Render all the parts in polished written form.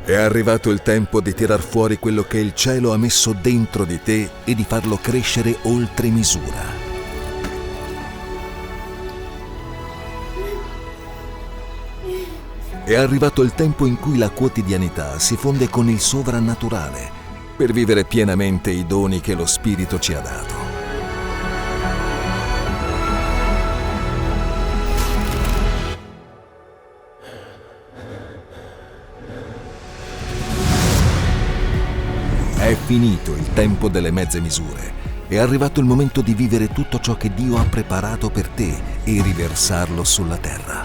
È arrivato il tempo di tirar fuori quello che il cielo ha messo dentro di te e di farlo crescere oltre misura. È arrivato il tempo in cui la quotidianità si fonde con il sovrannaturale per vivere pienamente i doni che lo Spirito ci ha dato. È finito il tempo delle mezze misure. È arrivato il momento di vivere tutto ciò che Dio ha preparato per te e riversarlo sulla terra.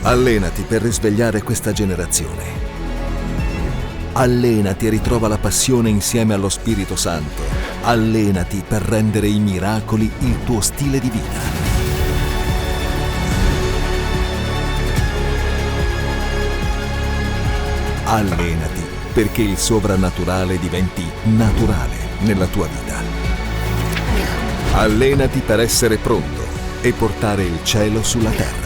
Allenati per risvegliare questa generazione. Allenati e ritrova la passione insieme allo Spirito Santo. Allenati per rendere i miracoli il tuo stile di vita. Allenati perché il sovrannaturale diventi naturale nella tua vita. Allenati per essere pronto e portare il cielo sulla terra.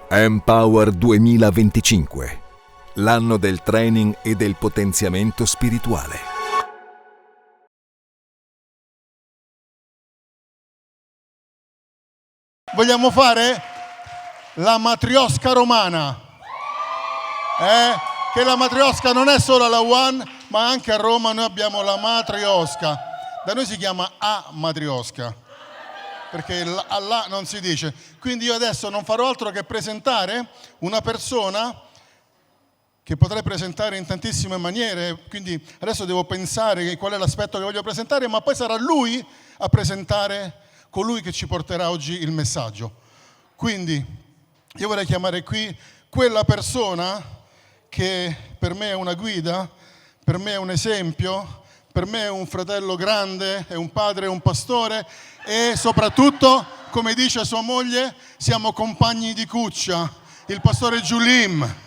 Empower 2025, l'anno del training e del potenziamento spirituale. Vogliamo fare la matriosca romana, che la matriosca non è solo alla One, ma anche a Roma noi abbiamo la matriosca. Da noi si chiama a matriosca, perché là non si dice. Quindi io adesso non farò altro che presentare una persona che potrei presentare in tantissime maniere, quindi adesso devo pensare qual è l'aspetto che voglio presentare, ma poi sarà lui a presentare colui che ci porterà oggi il messaggio. Quindi io vorrei chiamare qui quella persona che per me è una guida, per me è un esempio, per me è un fratello grande, è un padre, è un pastore e soprattutto, come dice sua moglie, siamo compagni di cuccia, il pastore Giulim.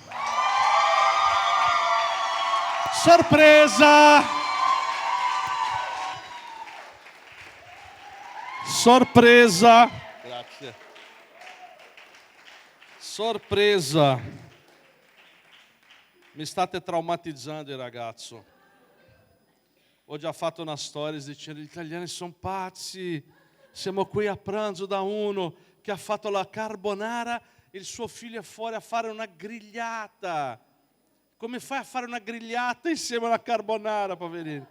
Sorpresa! Sorpresa! Grazie. Sorpresa! Mi state traumatizzando, ragazzo. Ho già fatto una storia dicendo gli italiani sono pazzi. Siamo qui a pranzo da uno che ha fatto la carbonara e il suo figlio è fuori a fare una grigliata. Come fai a fare una grigliata insieme alla carbonara, poverini?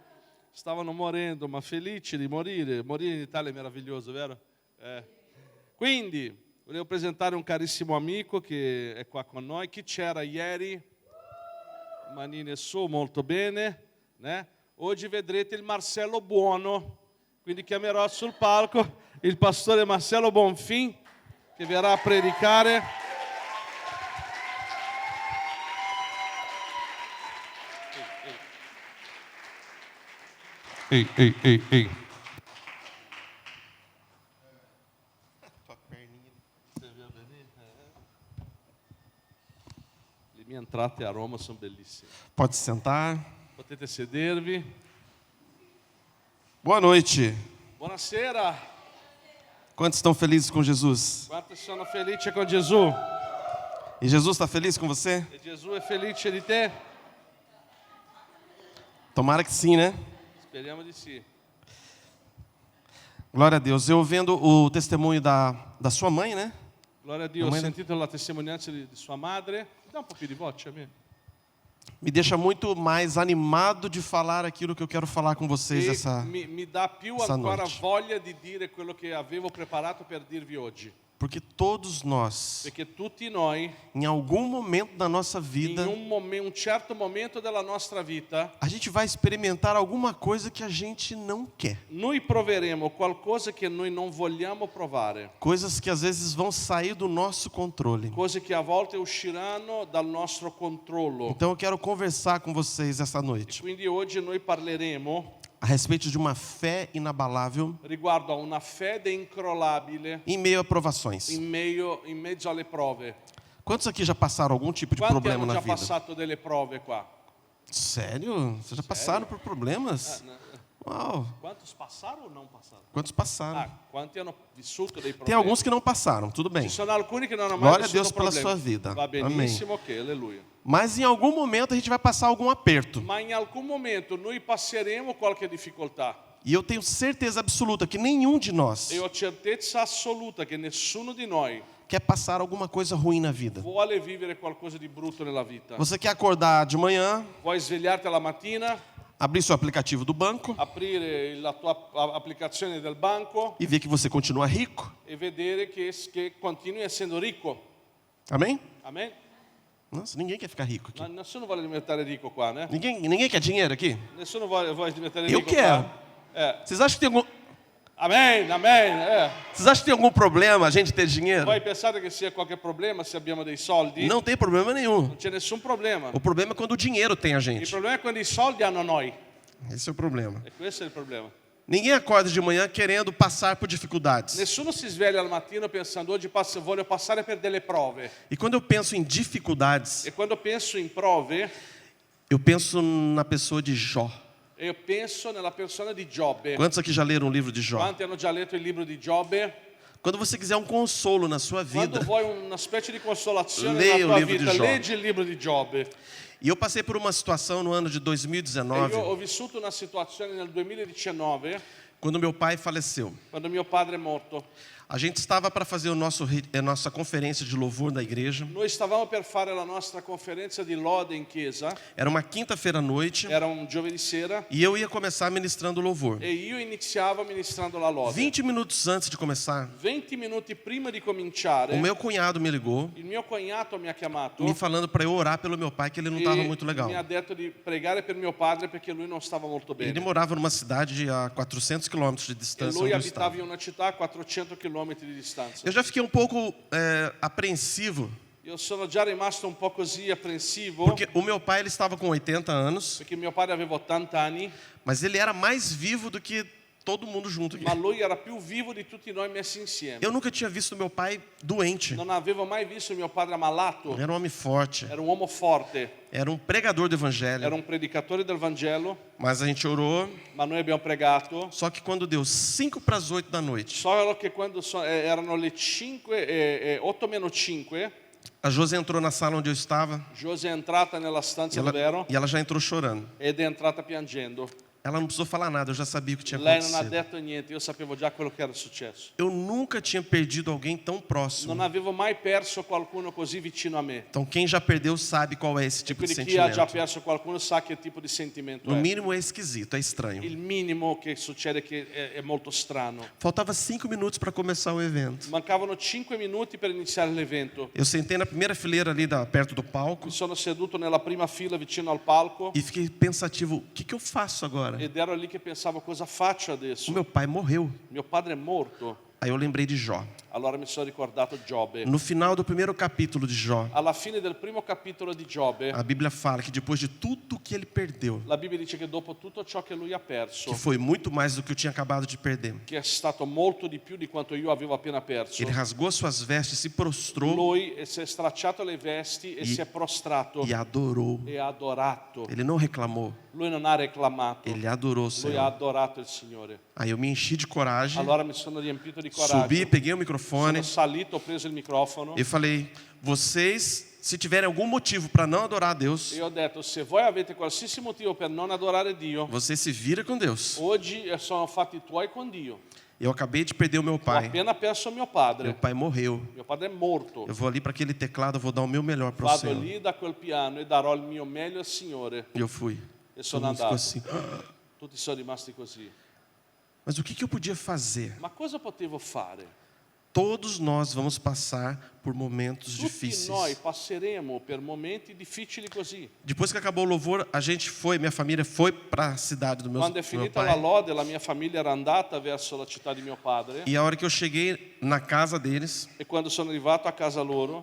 Stavano morendo, ma felici di morire. Morire in Italia è meraviglioso, vero? Quindi, volevo presentare un carissimo amico che è qua con noi. Chi c'era ieri? Manine su, molto bene. Né? Oggi vedrete il Marcello Buono. Quindi chiamerò sul palco il pastore Marcello Bonfim, che verrà a predicare. Ehi. Le mie entrate a Roma sono bellissime. Pode sentar. Potete sedervi. Boa noite. Buonasera. Quantos estão felizes com Jesus? Quanti sono felici con Gesù? E Jesus está feliz com você? E Gesù è felice di te? Tomara que sim, né? Speriamo di sì. Glória a Deus. Eu vendo o testemunho da sua mãe, né? Gloria a Dio, ho sentito la testimonianza di sua madre. Dá um pouquinho de voce a me. Me deixa muito mais animado de falar aquilo que eu quero falar com vocês essa mi dà più essa ancora noite. voglia di dire quello che avevo preparato per dirvi oggi. Porque todos nós, Perché tutti noi, em algum momento da nossa vida, in un certo momento della nostra vita, a gente vai experimentar alguma coisa que a gente não quer. noi proveremo qualcosa che noi non vogliamo provare. Coisas que às vezes vão sair do nosso controle. Cose che a volte usciranno dal nostro controllo. Então eu quero conversar com vocês essa noite Quindi oggi noi parleremo a respeito de uma fé inabalável riguardo a una fede incrollabile em meio a provações. in mezzo alle prove. Quantos aqui já passaram algum tipo de Quanti problema hanno na già vida? passato delle prove qua? Sério? Vocês já passaram por problemas? Uau! Quantos passaram ou não passaram? Quantos passaram? Ah, quanti hanno vissuto dei problemi? Tem alguns que não passaram, tudo bem. Ci sono alcuni che non hanno mai Glória a vissuto Deus pela problemi. sua vida. Va benissimo, ok, alleluia. Mas em algum momento a gente vai passar algum aperto. Ma in alcun momento noi passeremo qualche difficoltà. E eu tenho certeza absoluta que nenhum de nós E ho certezza assoluta che nessuno di noi quer passar alguma coisa ruim na vida. vuole vivere qualcosa di brutto nella vita. Você quer acordar de manhã, Vuoi svegliarti alla mattina, abrir seu aplicativo do banco aprire la tua applicazione del banco e ver que você continua rico. e vedere che continui essendo ricco. Amém? Amen? Nossa, ninguém quer ficar rico aqui. Ma nessuno vuole diventare ricco qua, né? Ninguém quer dinheiro aqui? Nessuno vuole diventare Eu ricco quero. qua? Vocês acham que tem algum, Amen, amen. vocês acham que tem algum problema a gente ter dinheiro? Voi pensate che sia qualche problema se abbiamo dei soldi? Não tem problema nenhum. Non c'è nessun problema. O problema é quando o dinheiro tem a Il gente. problema è quando i soldi hanno noi. Esse é o problema. E questo è il problema. Ninguém acorda de manhã querendo passar por dificuldades. Nessuno si sveglia al mattino pensando oggi voglio passare per delle prove. E quando eu penso em dificuldades, E quando penso in prove, eu penso na pessoa de Jó. io penso nella persona di Giobbe. Quantos aqui já leram o livro de Jó? Quanti hanno già letto il libro di Giobbe? Quando você quiser um consolo na sua Quando vida, vuoi una specie di consolazione Leia nella o tua livro di vita, Giobbe. leggi il libro di Giobbe. e eu passei por uma situação no ano de E 2019, io ho vissuto una situazione nel 2019, quando meu pai faleceu. quando mio padre è morto. A gente estava para fazer a nossa conferência de louvor da igreja. Noi stavamo per fare la nostra conferenza di lode in chiesa, Era uma quinta-feira à noite era un giovedì sera, e eu ia começar ministrando louvor. e io iniziavo ministrando la lode. 20 minutos antes de começar, 20 minuti prima di cominciare, o meu cunhado me ligou, il mio cognato mi ha chiamato me falando para eu orar pelo meu pai, que ele não estava muito legal. mi ha detto di pregare per mio padre perché lui non stava molto Ele bene. morava numa cidade a 400 quilômetros de E distância lui onde eu abitava estava. in una città a 400 km di distanza. Eu já fiquei um pouco apreensivo, Io sono già rimasto un po' così apprensivo porque o meu pai ele estava com 80 anos, perché mio padre aveva 80 anni, mas ele era mais vivo do que todo mundo junto aqui. ma lui era più vivo di tutti noi messi insieme. Eu nunca tinha visto meu pai doente. Non avevo mai visto mio padre ammalato. Era um homem forte, Era un uomo forte, era um pregador do era evangelho. un predicatore del Vangelo, Mas a gente orou, ma noi abbiamo pregato. só que quando deu 5 para as 8 da noite, Solo che quando erano le 5, 8 meno 5, a Josi entrou na sala onde eu estava Josi è entrata nella stanza dove ero e ela já entrou chorando. ed è entrata piangendo. Ela não precisou falar nada, eu já sabia o que tinha Lei non ha acontecido. detto niente, io sapevo già quello che era successo. Eu nunca tinha perdido alguém tão próximo. Non avevo mai perso qualcuno così vicino a me. Então quem já perdeu sabe qual é esse tipo de Quindi chi ha già sentimento. perso qualcuno sa che tipo di sentimento No è. mínimo é esquisito, é estranho. Il minimo che succede è che è molto strano. Faltava 5 minutos para começar o evento. Mancavano 5 minuti per iniziare l'evento. Eu sentei na primeira fileira ali perto do palco Mi sono seduto nella prima fila vicino al palco e fiquei pensativo, o que eu faço agora? ed ero lì che pensavo cosa faccio O adesso. meu pai morreu. Mio padre è morto. Aí eu lembrei de Jó. Allora mi sono ricordato Giobbe. No final do primeiro capítulo de Jó, Alla fine del primo capitolo di Giobbe, a Bíblia fala que depois de tudo que ele perdeu, la Bibbia dice che dopo tutto ciò che lui ha perso, que foi muito mais do que eu tinha acabado de perder, che è stato molto di più di quanto io avevo appena perso, ele rasgou suas vestes, se prostrou lui si è stracciato le vesti e si è prostrato e adorou. e ha adorato. Ele não reclamou, Lui non ha reclamato, ele adorou o lui ha Senhor. adorato il Signore. Aí eu me enchi de coragem, Allora mi sono riempito di coraggio. subi, peguei o Sono microfone salito, ho preso il microfono e falei: vocês, se tiverem algum motivo para não adorar a Deus, e ho detto: se voi avete qualsiasi motivo per non adorare Dio, você se vira com Deus. oggi sono fatti tuoi con Dio. Eu acabei de perder o meu Ho pai. appena perso mio Meu padre. pai morreu. Mio padre è morto. Eu vou ali para aquele teclado, eu vou dar o meu melhor para o Vado Senhor. lì da quel piano e darò il mio meglio al Signore. E eu fui. E Todo sono mundo ficou andato. assim. Tutti sono rimasti così. Mas o que eu podia fazer? Ma cosa potevo fare? Todos nós vamos passar por momentos Tutti noi difíceis. passeremo per momenti difficili così. Depois que acabou o louvor, a gente foi, minha família foi para a cidade do meu Quando è do meu finita la pai. lode, la mia famiglia era andata verso la città di mio padre E a hora que eu cheguei na casa deles, e quando sono arrivato a casa loro,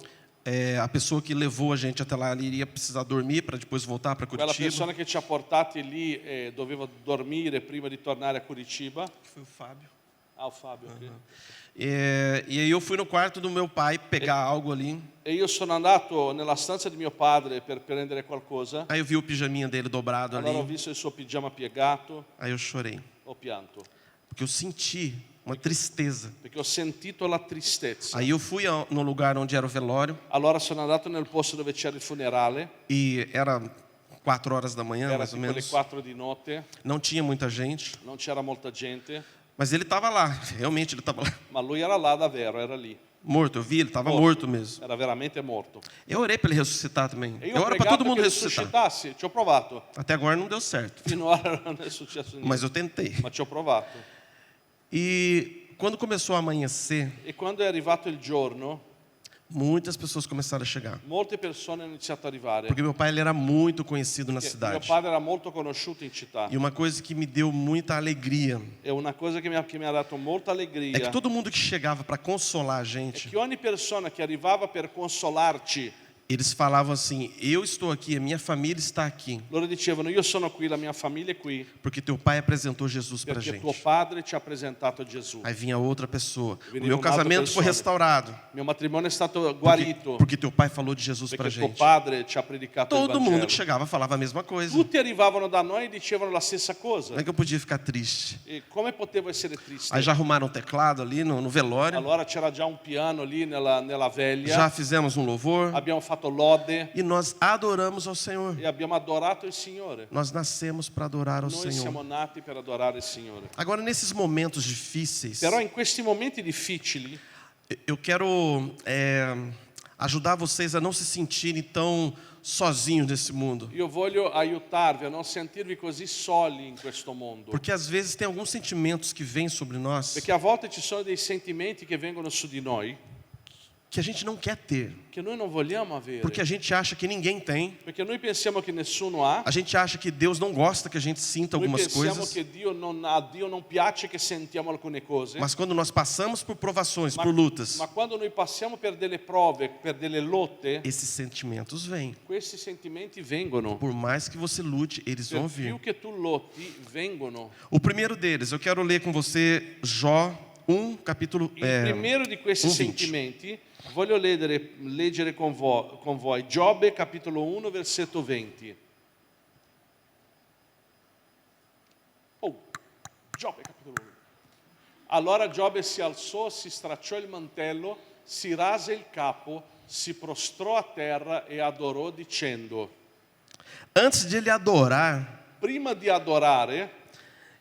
a pessoa que levou a gente até lá, ele iria precisar dormir para depois voltar para Quella Curitiba. persona che ci ha portati lì doveva dormire prima di tornare a Curitiba. Foi o Fábio. Ah, o Fabio. ok. E aí eu fui no quarto do meu pai pegar algo ali. E io sono andato nella stanza di mio padre per prendere qualcosa. Aí eu vi o pijaminha dele dobrado Allora ho ali. visto il suo pigiama piegato, Aí eu chorei. ho pianto, Porque eu senti uma tristeza. perché ho sentito la tristezza. Aí eu fui no lugar onde era o velório. Allora sono andato nel posto dove c'era il funerale, E era 4 horas da manhã, era mais ou tipo le menos. 4 di notte, Não tinha muita gente. non c'era molta gente, Mas ele estava lá. Realmente ele estava lá. ma lui era là davvero, era lì, Morto. Eu vi, ele estava morto mesmo. era veramente morto. Eu orei para ele ressuscitar também. E io Eu ho oro para pregato todo che mundo lui ressuscitar. suscitasse, ci ho provato, Até agora não deu certo. finora non è successo niente, Mas eu tentei. ma ci ho provato. E quando começou a amanhecer, E quando è arrivato il giorno, muitas pessoas começaram a chegar. molte persone hanno iniziato a arrivare. Porque meu pai ele era muito conhecido na Perché mio cidade. padre era molto conosciuto in città. E uma coisa que me deu muita alegria E una cosa che mi ha dato molta é allegria que todo mundo que chegava para consolar a è gente, che ogni persona che arrivava per consolarci, eles falavam assim: eu estou aqui, a minha família está aqui, loro dicevano io sono qui, la mia famiglia è qui, porque teu pai apresentou Jesus para a perché tuo gente. padre ci ha presentato Gesù. Aí vinha outra pessoa. O Veniva meu un'altra casamento foi persona. restaurado. Mio matrimonio è stato guarito Porque teu pai falou de Jesus para a perché tuo gente. padre ci ha predicato il Todo mundo que Vangelo. chegava falava a mesma coisa. Tutti arrivavano da noi e dicevano la stessa cosa. Como é que eu podia ficar triste? E come potevo essere triste? Aí já arrumaram um teclado ali no velório. Allora c'era già un piano lì nella veglia, Já fizemos um louvor. abbiamo fatto lode E nós adoramos ao Senhor. e abbiamo adorato il Signore. Nós nascemos para adorar ao Noi siamo Senhor. nati per adorare il Signore. Agora, nesses momentos difíceis, Però in questi momenti difficili eu quero ajudar vocês a não se sentirem tão sozinhos nesse mundo. io voglio aiutarvi a non sentirvi così soli in questo mondo. Porque às vezes tem alguns sentimentos que vêm sobre nós Perché a volte ci sono dei sentimenti che vengono su di noi que a gente não quer ter. che noi non vogliamo avere. Porque a gente acha que ninguém tem. Perché noi pensiamo che nessuno ha. A gente acha que Deus não gosta que a gente sinta Noi algumas pensiamo coisas. che a Dio non piace che sentiamo alcune cose. Mas quando nós passamos por provações, por lutas, Ma quando noi passiamo per delle prove, per delle lotte, esses sentimentos vêm. questi sentimenti vengono. Por mais que você lute, eles Per vão più vir. che tu lotti, vengono. O primeiro deles, eu quero ler com você Jó 1, capítulo Il primeiro di questi 1:20. sentimenti voglio leggere con voi Giobbe capitolo 1 versetto 20. Giobbe capitolo 1. Allora Giobbe si alzò, si stracciò il mantello, si rase il capo, si prostrò a terra e adorò dicendo: Antes de ele adorar, prima di adorare,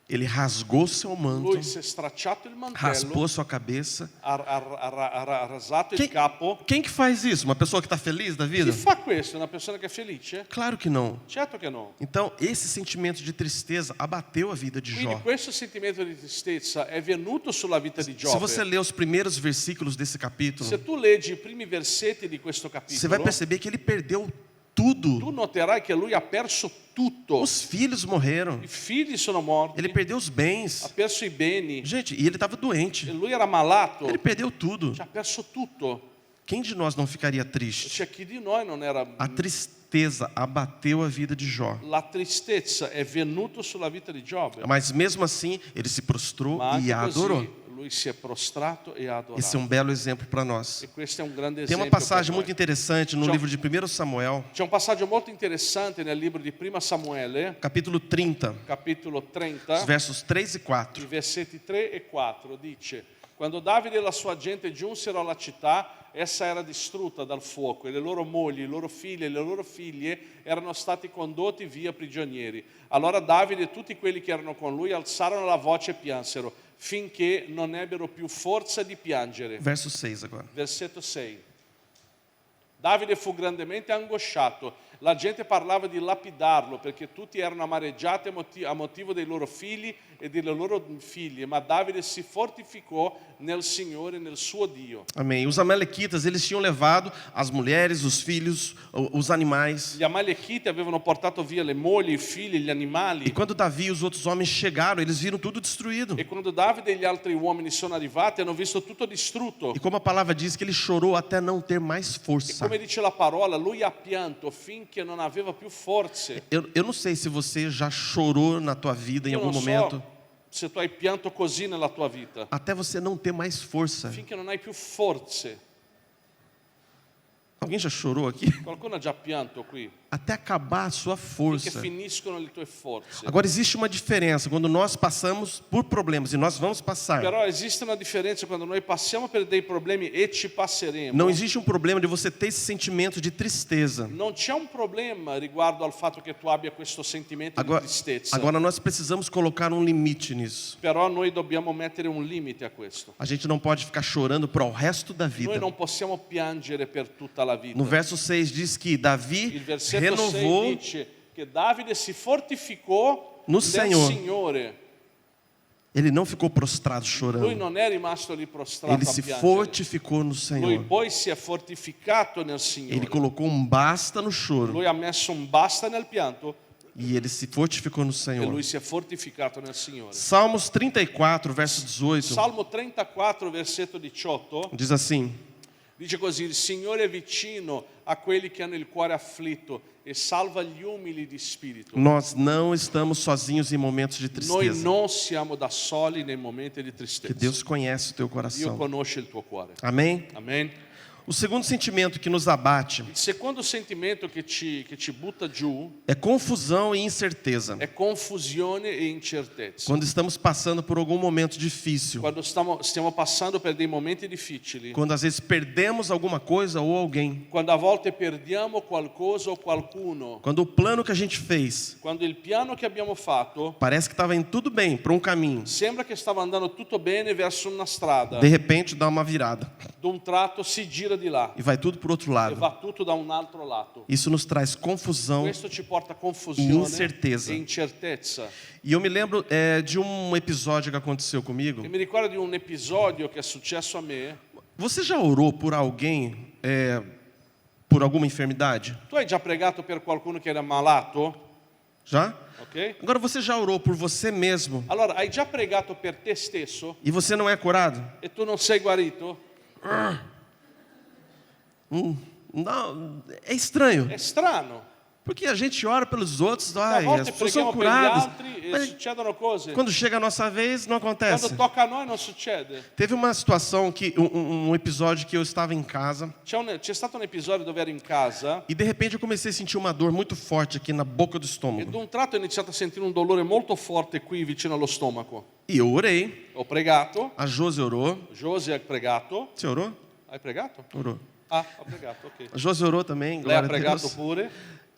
ele rasgou seu manto, lui si è stracciato il mantello, raspou sua cabeça. ha rasato il capo. Quem que faz isso? Uma pessoa que está feliz da Chi vida? fa questo? Una persona che è felice? Claro que não. Certo che no. Então, esse sentimento de tristeza abateu a vida de Quindi Jó. questo sentimento di tristezza è venuto sulla vita di Se você Giobbe. ler os primeiros versículos desse capítulo, Se tu leggi i primi versetti di questo você vai capitolo, perceber que ele perdeu tu tudo. noterai che lui ha perso tutto. Os filhos morreram. I figli sono morti, Ele perdeu os ha bens. perso i beni, Gente, e ele estava doente. e lui era malato, Ele perdeu tudo. ci ha perso tutto. Quem de nós não ficaria triste? C'è chi di noi non era... A tristeza abateu a vida de Jó. La tristezza è venuta sulla vita di Giobbe, Mas mesmo assim, ele se prostrou ma e anche adorou. così lui si è prostrato e ha adorato. Esse é um belo exemplo para nós. E questo è un grande Tem uma esempio passagem per muito noi. interessante no Tchau. livro de 1 Samuel, C'è un passaggio molto interessante nel libro di Prima Samuele, capítulo 30, capitolo os 30, versos 3 e i 4. versetti 3 e 4. Dice: quando Davide e la sua gente giunsero alla città, essa era distrutta dal fuoco e le loro mogli, i loro figli e le loro figlie erano stati condotti via prigionieri. Allora Davide e tutti quelli che erano con lui alzarono la voce e piansero finché non ebbero più forza di piangere. Verso 6 agora. Versetto 6. Davide fu grandemente angosciato, La gente parlava di lapidarlo perché tutti erano amareggiati a motivo dei loro figli e delle loro figlie, ma Davide si fortificò nel Signore, nel suo Dio. Amém. Os amalequitas, eles tinham levado as mulheres, os filhos, os animais. Gli Amalekiti avevano portato via le mogli, i figli, gli E animali. quando Davi e os outros homens chegaram, eles viram tudo destruído. E quando Davide e gli altri uomini sono arrivati hanno visto tutto distrutto. E como a palavra diz que ele chorou até não ter mais E força. come dice la parola, lui ha pianto finché non aveva più forze. Eu não sei se você já chorou na tua vida em Io algum non momento, so se tu hai pianto così nella tua vita, até você não ter mais força. finché non hai più forze. Alguém já chorou aqui? Qualcuno ha già pianto qui, Até acabar a sua finché força. finiscono le tue forze. Agora existe uma diferença quando nós passamos por problemas e nós vamos passar. Però esiste una differenza quando noi passiamo per dei problemi e ci passeremo. Não existe um problema de você ter esse sentimento de tristeza. Non c'è un problema riguardo al fatto che tu abbia questo sentimento di tristezza. Agora nós precisamos colocar um limite nisso. Però noi dobbiamo mettere un limite a questo. A gente não pode ficar chorando para o resto da vida. Noi non possiamo piangere per tutta la vita. No verso 6 diz que Davi Il versetto 6 renovou dice che Davide si fortificò No nel Signore. Signore. Ele não ficou prostrado Lui chorando. non è rimasto lì prostrato Ele a se piangere. fortificou no Lui Senhor. poi si è fortificato nel Ele Signore. colocou um basta no choro. Lui ha messo un basta nel pianto E ele se fortificou no e Senhor. lui si è fortificato nel Signore. Salmos 34, verso 18, Salmo 34, versetto 18, diz assim: dice così: il Signore è vicino a quelli che hanno il cuore afflitto e salva gli umili di spirito. Nós não estamos sozinhos em momentos de Noi tristeza. non siamo da soli nei momenti di Que tristezza. Deus conhece o teu Dio coração. conosce il tuo cuore. Amém? Amen. O segundo sentimento que nos abate Il secondo sentimento che ci butta giù é confusão e incerteza. è confusione e incertezza. Quando estamos passando por algum momento difícil, Quando stiamo passando per dei momenti difficili, quando às vezes perdemos alguma coisa ou alguém, quando a volte perdiamo qualcosa o qualcuno, quando o plano que a gente fez quando il piano che abbiamo fatto parece que estava indo tudo bem para um caminho, sembra che stava andando tutto bene verso una strada, de repente dá uma virada d'un tratto si gira di là e vai tudo para o outro e lado. va tutto da un altro lato. Isso nos traz confusão. Questo ci porta a E confusione incerteza. e incertezza. E eu me lembro de um episódio que aconteceu comigo. E mi ricordo di un episodio che è successo a me. Você já orou por alguém por alguma enfermidade? Tu hai già pregato per qualcuno che era malato? Já? Ok? Agora você já orou por você mesmo Allora, hai già pregato per te stesso e você não é curado? e tu non sei guarito? Não, é estranho. È strano. Porque a gente ora pelos outros, A ai, volte as pessoas são preghiamo per gli curadas. altri e Mas succedono cose. quando chega a nossa vez, não acontece. Quando tocca a noi non succede. Teve uma situação, um episódio que eu estava em casa C'è stato un episodio dove ero in casa e de repente eu comecei a sentir uma dor muito forte aqui na boca do e estômago. d'un tratto ho iniziato a sentire un dolore molto forte qui vicino allo stomaco. E eu orei, Ho pregato, a Josi orou. Josi ha pregato. Você orou? Hai pregato? Orou. Ah, ho pregato, ok. A Josi orou também, Lei ha glória a pregato Deus. pure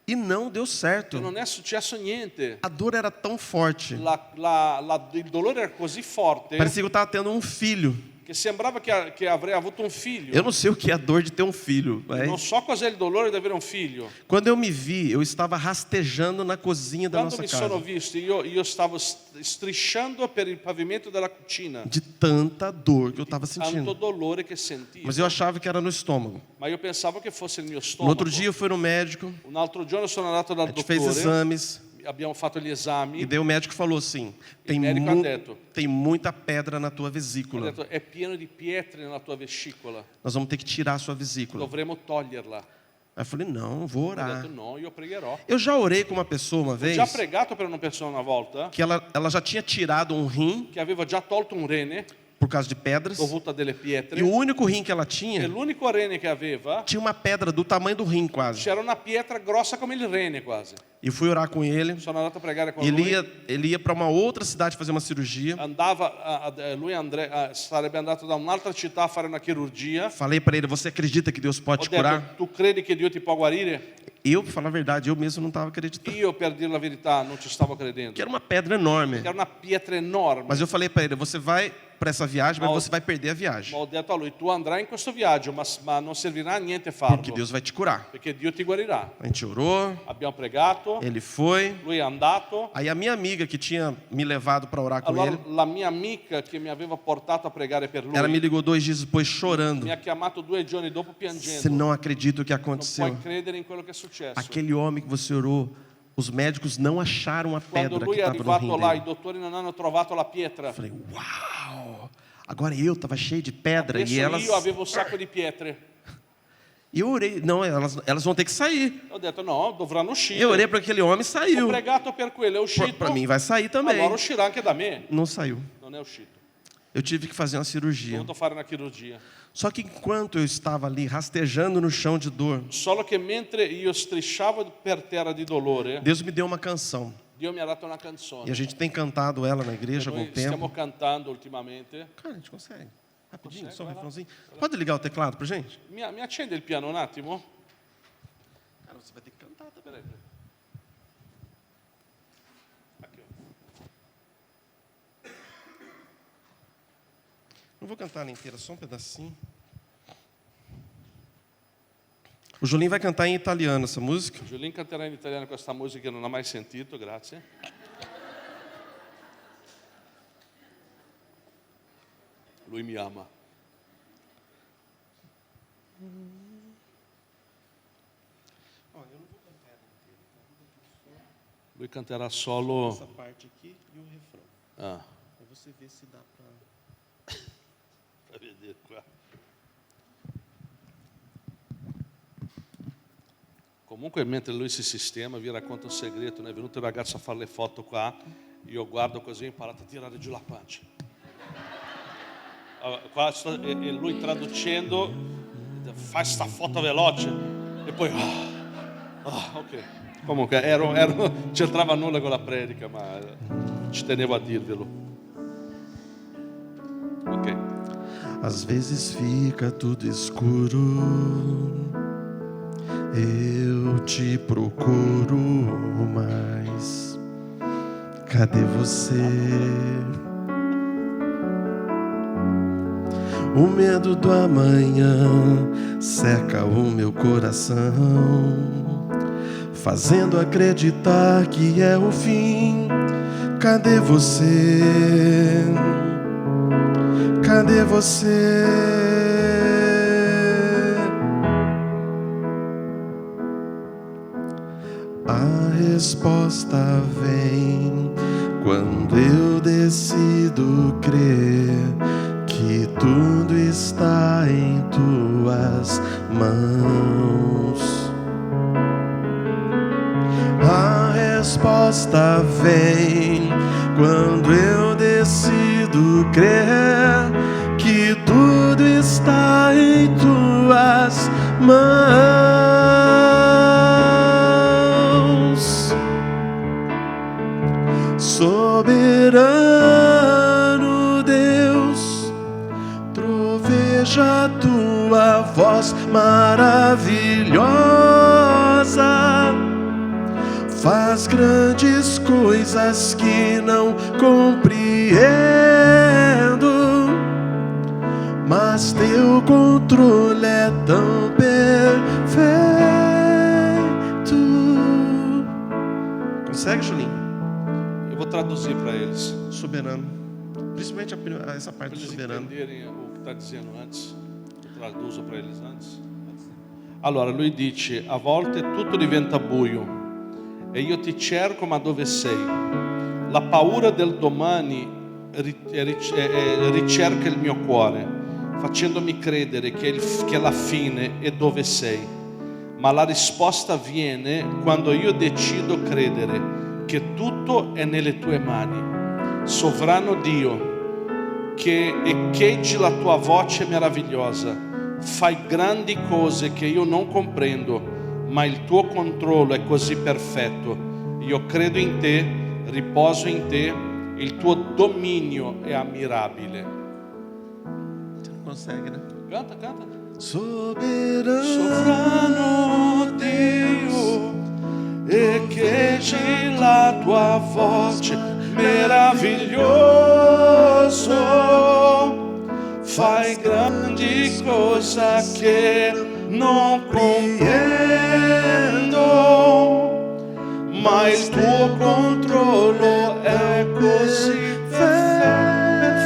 E não deu e certo. non è successo niente. A dor era tão forte. Il dolore era così forte Parecia que eu estava tendo um filho. che sembrava che avrei avuto un figlio. Eu não sei o que é a dor de ter um filho, Non mas so cos'è il dolore di avere un figlio. quando eu me vi, eu estava rastejando na cozinha da Quando nossa mi sono casa. visto, io stavo strisciando per il pavimento della cucina. De tanta dor que eu estava Tanto sentindo. dolore che sentivo. Mas eu achava que era no estômago. Ma io pensavo che fosse il mio No stomaco. outro dia eu fui no médico, Un altro giorno sono andato a dal gente fez dottore, exames, abbiamo fatto gli esami, e daí o médico falou assim: tem, médico ha detto. tem muita pedra na tua ho vesícula. detto è pieno di pietre nella tua vescicola, Nós vamos ter que tirar a sua vesícula. dovremo toglierla. Aí eu falei: não, eu vou Ho orar. detto no, io pregherò. Eu já orei com uma pessoa uma Ho vez già pregato per una persona una volta que ela já tinha tirado um rim che aveva già tolto un rene por causa de pedras. dovuto a delle pietre E o único rim que ela e tinha l'unico rene che aveva tinha uma pedra do tamanho do rim quase. c'era una pietra grossa come il rene quasi. E fui orar com ele. Sono andato a pregare con Ele lui. ia para uma outra cidade fazer uma cirurgia. Sarebbe andato da un'altra città a fare una chirurgia. Falei para ele: você acredita que Deus pode Ho te curar? detto, tu credi che Dio ti può guarire? Eu, para falar a verdade, eu mesmo não estava acreditando. Io, per dire la verità, non ci stavo Que credendo. era uma pedra enorme. Era una pietra enorme. Mas eu falei para ele: você vai para essa viagem, mas você vai perder a Ma viagem. ho detto a lui, tu andrai in questo viaggio, ma non servirà a niente farlo. Porque Deus vai te curar. Perché Dio ti guarirà. A gente orou, Abbiamo pregato, ele foi. lui è andato. Aí a minha amiga que tinha me levado para orar com Allora ele, la mia amica che mi aveva portato a pregare per lui ela me ligou 2 dias depois chorando. mi ha chiamato 2 giorni dopo Você piangendo. não acredita o que Non aconteceu. puoi credere in quello che è successo. Aquele homem que você orou, os médicos não acharam a Quando pedra lui que è estava no arrivato rim là, i dele. dottori non hanno trovato la pietra. Eu falei, uau! Agora eu estava cheio de pedra Adesso e elas... io avevo un sacco di pietre. E eu orei, não, elas vão ter que sair. Ho detto no, dovranno uscire. Eu orei para aquele homem e Ho saiu. pregato per quello, è uscito. Para mim vai sair também. Allora uscirà anche da me. Não saiu. Non è uscito. Eu tive que fazer uma Ho cirurgia. dovuto fare una chirurgia. Só que enquanto eu estava ali rastejando no chão de dor, Solo che mentre io strisciavo per terra di dolore, Deus me deu uma canção. Dio mi ha dato una E a canzone. gente tem cantado ela na igreja há algum Noi stiamo tempo. cantando ultimamente. Cara, a gente consegue. Rapidinho, Consegue, só um vai lá. refrãozinho. Pode ligar o teclado pra gente? Mi accende il piano un attimo? Cara, você vai ter que cantar também. Peraí. Aqui, ó. Não vou cantar ela inteira, só um pedacinho. O Julinho vai cantar em italiano essa música. Giulin canterà in italiano questa musica che non ha mai sentito, grazie. Lui mi ama. Lui canterà solo... Essa parte aqui e o refrão. Ah, Aí você vê se dá pra... fa vedere qua. Comunque mentre lui si sistema vi racconto un segreto, ne è venuto il ragazzo a fare le foto qua, io guardo così ho imparato a tirare giù la pancia. Allora, qua e lui traducendo, fai sta foto veloce e poi... ok. Comunque non c'entrava nulla con la predica, ma ci tenevo a dirvelo. Ok. Às vezes fica tudo escuro, eu te procuro, mas cadê você? O medo do amanhã seca o meu coração, fazendo acreditar que é o fim. Cadê você? Cadê você? A resposta vem quando eu decido crer que tudo está em tuas mãos. A resposta vem quando eu decido crer que tudo está em tuas mãos. Soberano Deus, troveja a tua voz maravilhosa. Faz grandes coisas que não compreendo, mas teu controle é tão perfeito. Consegue, Julinho? Eu vou traduzir para eles. Soberano. Principalmente essa parte Para do eles soberano. entenderem o che sta dicendo antes, eu traduzo para eles antes. Allora, lui dice, a volte tutto diventa buio e io ti cerco ma dove sei? La paura del domani ricerca il mio cuore, facendomi credere che la fine è dove sei. Ma la risposta viene quando io decido credere che tutto è nelle tue mani. Sovrano Dio, che echeggi la tua voce meravigliosa, fai grandi cose che io non comprendo, ma il tuo controllo è così perfetto. Io credo in te, riposo in te, il tuo dominio è ammirabile. Você não consegue, né? Canta, canta. Soberano Dio, echeggi la tua voce meraviglioso, fai grandi cose che non comprendo, ma il tuo controllo è così perfetto.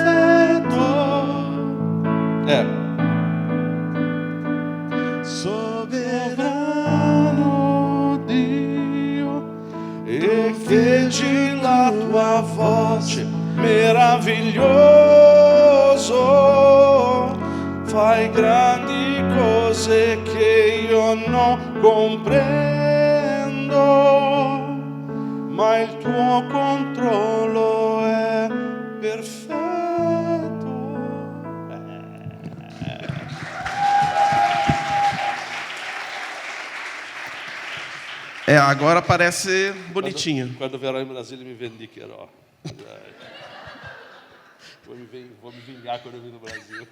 Sovrano Dio, e feggi la tua voce, meraviglioso, fai grandi cose che io non comprendo, ma il tuo controllo è perfetto. Agora parece bonitinho. Quando verrò in Brasile mi vendicherò. Vou me vingar quando eu vir no Brasil.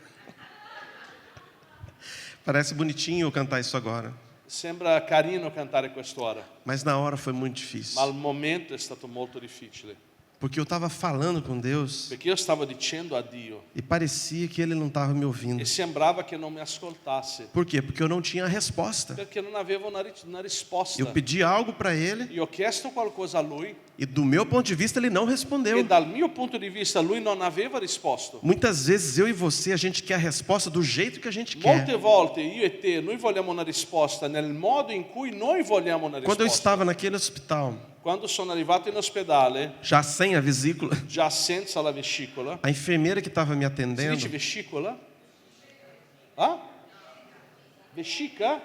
Parece bonitinho cantar isso agora. Sembra carino cantare quest'ora, Mas na hora foi muito difícil. ma al momento è stato molto difficile. Porque eu estava falando com Deus Perché io stavo dicendo a Dio e parecia que Ele não estava me ouvindo. e sembrava che non mi ascoltasse, Por quê? Porque eu não tinha a resposta. perché non avevo una risposta. Eu pedi algo para Ele Io ho chiesto qualcosa a lui e do meu ponto de vista Ele não e respondeu. dal mio punto di vista lui non aveva risposto. Muitas vezes eu e você, a gente quer a resposta do jeito que a gente Molte quer. volte io e te, noi vogliamo una risposta nel modo in cui noi vogliamo una Quando eu risposta. estava naquele hospital, Quando sono arrivato in ospedale, já sem a vesícula, già senza la vescicola, a enfermeira que estava me si dice atendendo, vescicola? Ah? Vescica?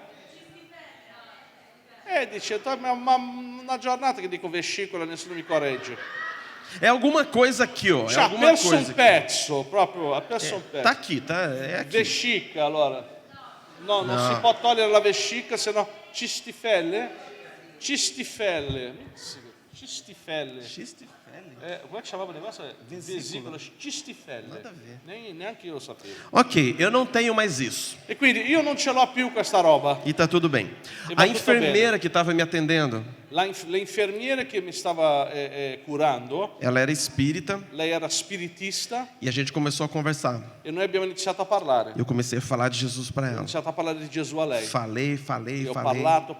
Dice, ma una giornata che dico vescicola nessuno mi corregge. é alguma coisa aqui, ó. É Cioè, ha alguma perso coisa un aqui. pezzo, proprio, ha perso un Tá pezzo. aqui, tá? É aqui. Vescica, allora. No, non No. si può togliere la vescica, se no cistifelle. Cistifelle. Cistifelle. Come che chiamava il negócio? Vesícula. Cistifelle. Nada a ver. Neanche io lo sapevo. Ok, eu não tenho mais isso. E quindi io non ce l'ho più questa roba. E tá tudo bem. E vai A tudo enfermeira bem. que estava me atendendo, Le infermiere che mi stava curando, ela era espírita lei era spiritista e a gente começou a conversar. e noi abbiamo iniziato a parlare. Eu comecei a falar de Jesus para Ho ela. iniziato a parlare di Gesù a lei. Falei. Io ho parlato.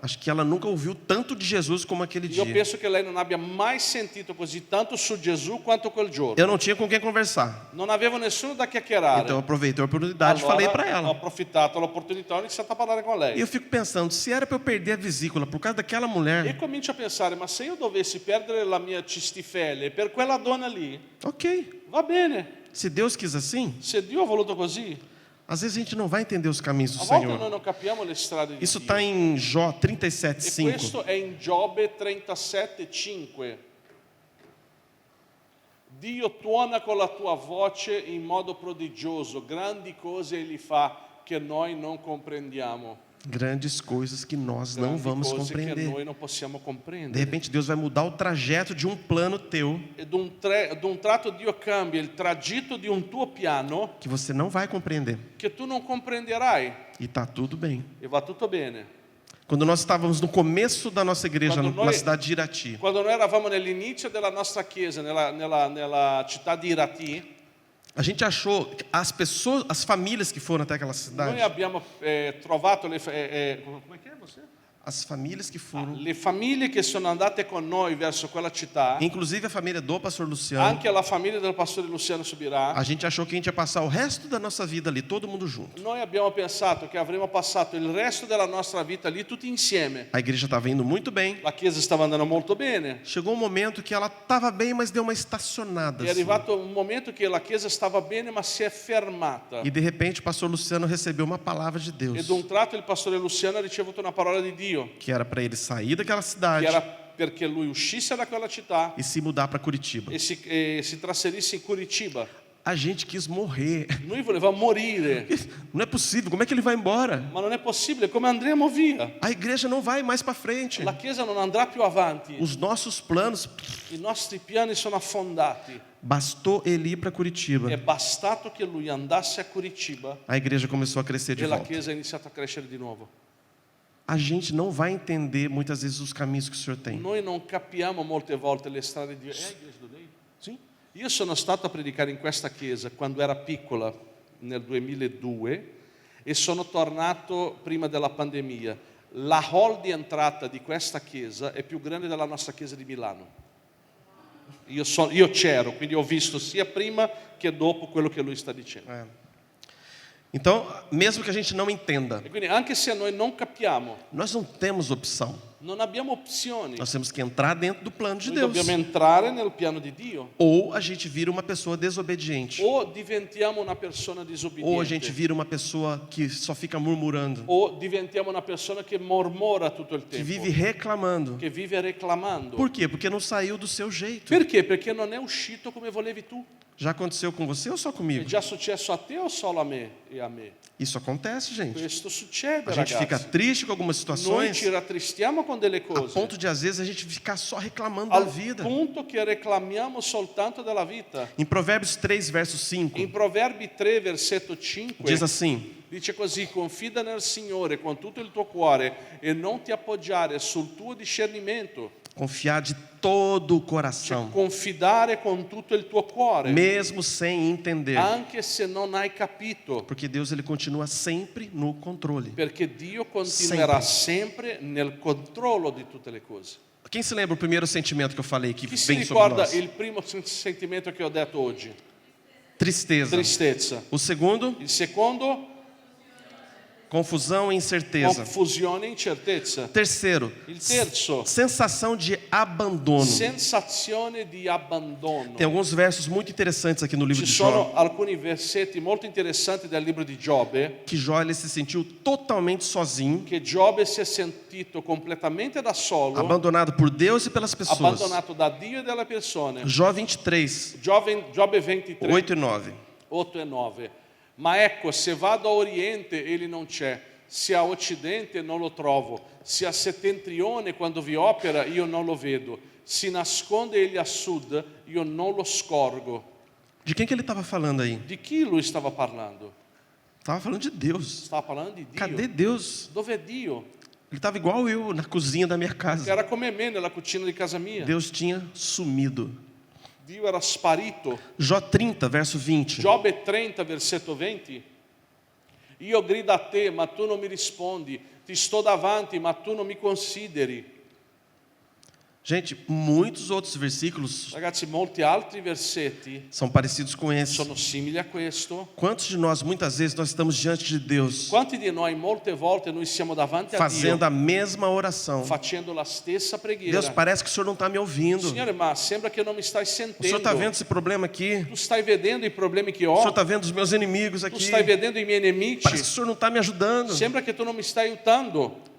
Acho que ela nunca ouviu tanto de Jesus como aquele Io dia. penso che lei non abbia mai sentito così tanto su Gesù quanto quel giorno. Eu não tinha com quem conversar. Non avevo nessuno da chiacchierare. Então eu aproveitei a oportunidade e Allora, falei para ho ela. approfittato l'opportunità e ho iniziato a parlare con E lei. eu fico pensando, se era para eu perder a vesícula por causa daquela E mulher, comincio a pensare, ma se io dovessi perdere la mia cistifelle per quella donna lì, ok. va bene. Se Deus quis assim, Se Dio ha voluto così, às vezes a gente não vai entender os caminhos do a volte noi Senhor. non capiamo le strade di Isso Dio. está em Jó E 37:5. questo è in Giobbe 37:5. Dio tuona con la tua voce in modo prodigioso, grandi cose egli fa che noi non comprendiamo. Grandes coisas que nós não Grandi vamos cose che compreender. noi non possiamo De comprendere. repente Deus vai mudar o trajeto de um plano teu E d'un tratto Dio cambia il tragitto di un tuo piano que você não vai compreender. che tu non comprenderai E tá tudo bem. e va tutto bene. Quando nós estávamos no começo da nossa igreja Quando na nós- cidade de Irati, Quando noi eravamo nell'inizio della nostra chiesa, nella città di Irati, a gente achou que as pessoas, as famílias que foram até aquela noi cidade, abbiamo trovato come è che è você? as famílias que foram, Le famiglie che sono andate con noi verso quella città, inclusive a família do pastor Luciano, anche la famiglia del pastore Luciano Subirà, a gente achou que a gente ia passar o resto da nossa vida ali, todo mundo junto. noi abbiamo pensato che avremmo passato il resto della nostra vita lì tutti insieme. A igreja estava indo muito bem. La chiesa stava andando molto bene. Chegou um momento que ela estava bem, mas deu uma estacionada. È assim. arrivato un momento che la chiesa stava bene ma si è fermata. E de repente o pastor Luciano recebeu uma palavra de E Deus, d'un tratto il pastore Luciano ha ricevuto una parola di Dio, que era para ele sair daquela che cidade era perché lui uscisse da quella città e se mudar para Curitiba. e si trasferisse in Curitiba. A gente quis morrer. Noi volevamo morire, Não é possível, como é que ele vai embora? ma non è possibile, come andremo via? A igreja não vai mais para frente. La chiesa non andrà più avanti, Os nossos planos, i nostri piani sono affondati. bastou ele ir para Curitiba. È bastato che lui andasse a Curitiba A igreja começou a crescer de e la volta. chiesa ha iniziato a crescere di nuovo. a gente não vai entender muitas vezes os caminhos que o Senhor tem. Noi non capiamo molte volte le strade di Dio. Igreja do Dei? Sì. Io sono stato a predicare in questa chiesa quando era piccola, nel 2002, e sono tornato prima della pandemia. La hall di entrata di questa chiesa è più grande della nostra chiesa di Milano. Io c'ero, quindi ho visto sia prima che dopo quello che lui sta dicendo. Então, mesmo que a gente não entenda, E quindi anche se noi non capiamo, nós não temos opção. non abbiamo opzioni. Nós temos que entrar dentro do plano de Noi Deus. dobbiamo entrare nel piano di Dio. Ou a gente vira uma pessoa desobediente. O diventiamo una persona Ou a gente disobbediente. vira uma pessoa que só fica murmurando, O diventiamo una persona che mormora tutto il que tempo. vive reclamando. Che vive reclamando. Por quê? Porque não saiu do seu jeito. Perché? Perché non è uscito come volevi tu. Já aconteceu com você ou só È comigo? già successo a te o solo a me e a me? Isso acontece, gente. Questo succede, A gente fica ragazzi. triste com algumas Noi situações, ci rattristiamo con delle a cose, ponto de às vezes a gente ficar só reclamando da al vida. punto che reclamiamo soltanto della vita. Em Provérbios 3, verso 5, In Proverbi 3, versetto 5, diz assim: dice così: confida nel Signore con tutto il tuo cuore e non ti appoggiare sul tuo discernimento. confiar de todo o coração, Confidare con tutto il tuo cuore, mesmo sem entender, anche se non hai capito, porque Deus ele continua sempre no controle. perché Dio continuerà sempre nel controllo di tutte le cose. Quem se lembra o primeiro sentimento que eu falei que Chi si vem sobre ricorda nós? il primo sentimento che ho detto oggi? Tristeza. Tristezza. O segundo, Il secondo, confusão e incerteza. confusione e incertezza. Terceiro, Il terzo, sensação de abandono. sensazione di abbandono. Tem alguns versos muito interessantes aqui no livro Ci de sono Jó, alcuni versetti molto interessanti del libro di Giobbe, que Jó ele se sentiu totalmente sozinho, che Giobbe si è sentito completamente da solo, abandonado por Deus e pelas pessoas. abbandonato da Dio e dalle persone. Jó 23, Giobbe 23, 8 e 9. 8 e 9. Ma ecco, se vado a oriente ele non c'è, se a occidente non lo trovo, se a settentrione quando vi opera io non lo vedo, si nasconde ele a sud, io non lo scorgo. De quem que ele estava falando aí? Di chi lui stava parlando? Estava falando de Deus. Stava parlando di Dio. Cadê Deus? Dove è Dio? Ele estava igual eu na cozinha da minha Che casa. era come me nella cucina di casa mia. Deus tinha sumido. Dio era sparito. Jó 30, verso 20. Giobbe 30, versetto 20. Io grido a te, ma tu non mi rispondi. Ti sto davanti, ma tu non mi consideri. Gente, muitos outros versículos Ragazzi, molti altri versetti são parecidos com esse. sono simili a questo. Quantos de nós, muitas vezes, nós estamos diante de Deus, Quanti di noi molte volte noi siamo davanti a fazendo Dio a mesma oração? facendo la stessa preghiera? Deus, parece que o Senhor não está me ouvindo. Signore, ma sembra che non mi stai O Senhor sentendo. está vendo esse problema aqui? Tu stai vedendo i problemi che O ho? Senhor está vendo os meus inimigos Tu aqui? stai vedendo i miei nemici? Parece que o Senhor não está me ajudando. Sembra che tu non mi stai aiutando,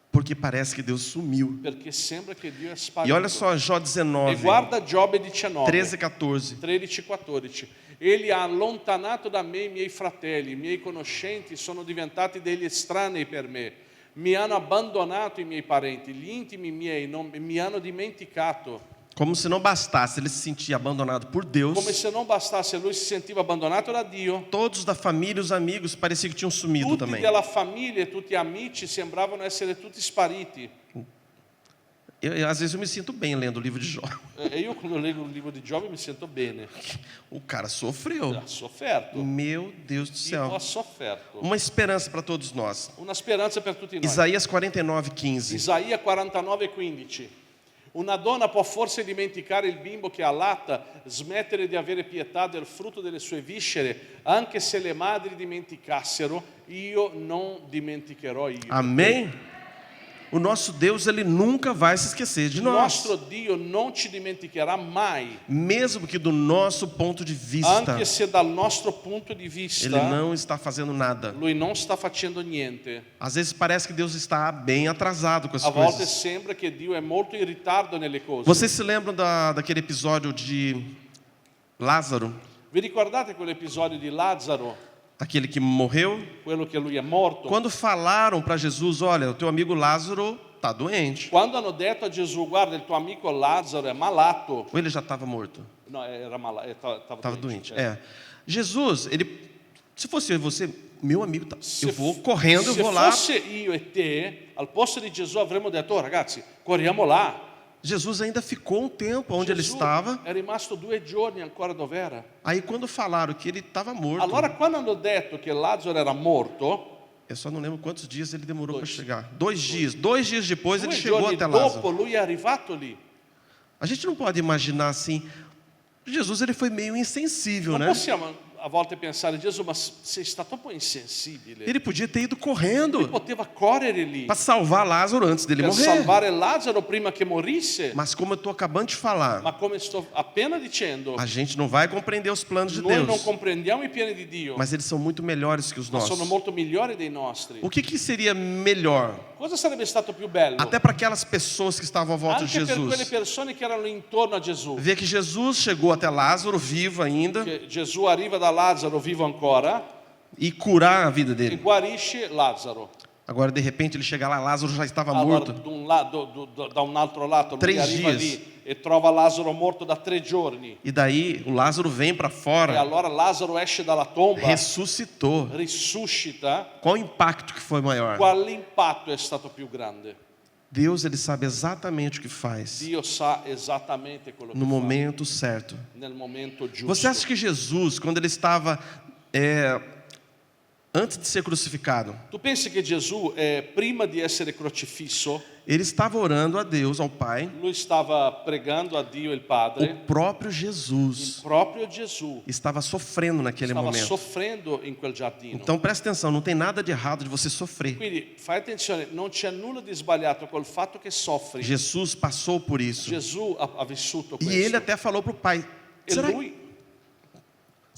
Porque parece que Deus sumiu. perché sembra che Dio è E sparito. olha só Jó E 19, guarda Giobbe 19, 13 e 14. 13 e 14. Egli ha allontanato da me i miei fratelli, i miei conoscenti sono diventati degli estranei per me. Mi hanno abbandonato i miei parenti, gli intimi miei mi hanno dimenticato. Como se não bastasse ele se sentir abandonado por Deus, Come se non bastasse, lui si sentiva abbandonato da Dio. todos da família e os amigos pareciam que tinham sumido Tutti também. della famiglia e tutti amici sembravano essere tutti spariti. Às vezes eu me sinto bem lendo o livro de Jó. E io quando leggo il libro di Giobbe mi sento bene. O cara sofreu. Ha sofferto. Meu Deus do Dio céu. ha sofferto. Uma esperança para todos nós. Una speranza per tutti noi. Isaías 49, 15. Isaia 49,15. Una donna può forse dimenticare il bimbo che allatta, smettere di avere pietà del frutto delle sue viscere, anche se le madri dimenticassero, io non dimenticherò io. Amém? O nosso Deus, ele nunca vai se esquecer de Il nós. nostro Dio non ci dimenticherà mai, Mesmo que do nosso ponto de vista, anche se dal nostro punto di vista ele não está fazendo nada. lui non sta facendo niente. Às vezes parece que Deus está bem atrasado com as A volte coisas. sembra che Dio è molto in ritardo nelle cose. Vocês se lembram daquele episódio de Lázaro? Vi ricordate quell'episodio di Lazzaro, Aquele que morreu? quello che lui è morto? Quando falaram para Jesus, olha, o teu amigo Lázaro está doente. Quando hanno detto a Gesù, guarda, il tuo amico Lazzaro è malato. Ou ele já estava morto? No, era malato, estava Estava doente. É. Jesus, ele Se fosse eu e você, meu amigo, tá, Se eu vou correndo, eu se vou lá. fosse io e te, al posto di Gesù avremmo detto, oh ragazzi, corriamo là. Jesus ainda ficou um tempo onde ele Gesù estava. è rimasto 2 giorni ancora dove era. Aí quando falaram que ele estava morto, Allora quando hanno detto che Lazzaro era morto, eu só não lembro quantos dias ele demorou para Dois. chegar. 2 dias. 2 dias depois ele 2 chegou giorni até dopo Lázaro. lui è arrivato lì. A gente não pode imaginar assim. Jesus ele foi meio insensível, Non né? possiamo a volte pensare, Gesù, ma sei stato un po' insensibile. Ele podia ter ido Lui correndo poteva correre lì para salvar Lázaro antes dele per morrer. salvare Lazzaro prima che morisse. Mas como eu estou acabando de falar, Ma come sto appena dicendo, a gente não vai compreender os planos de noi non Deus, comprendiamo i piani di Dio, mas eles são muito melhores que os ma sono nossos. molto migliori dei nostri. O que seria melhor? Cosa sarebbe stato più bello? Até para aquelas pessoas que estavam à volta de Anche per quelle Jesus. persone che erano intorno a Gesù. Ver que Jesus chegou até Lázaro, vivo ainda, Che Gesù arriva da Lazzaro vivo ancora e curar a vida e dele. guarisce Lazzaro. Agora, de repente, ele chega lá, Lázaro já estava Allora, morto. da un altro lato, lui 3 arriva dias. lì e trova Lazzaro morto da 3 giorni. E daí, o Lázaro vem para E fora, allora Lazzaro esce dalla tomba, ressuscitou. risuscita. Qual o impacto que foi maior? Qual impatto è stato più grande? Deus, ele sabe exatamente o que faz, Dio sa esattamente quello che no fa momento certo. nel momento giusto. Você acha que Jesus, quando ele estava antes de ser crucificado, Tu pensi che Gesù, prima di essere crocifisso, ele estava orando a Deus, ao Pai, lui stava pregando a Dio il o Padre? próprio Il Jesus proprio Gesù estava sofrendo naquele stava momento. soffrendo in quel giardino. Então presta atenção, não tem nada de errado de você sofrer. Quindi fai attenzione, non c'è nulla di sbagliato col fatto che soffri. Jesus passou por isso. Gesù ha vissuto E questo. ele até falou para o Pai: E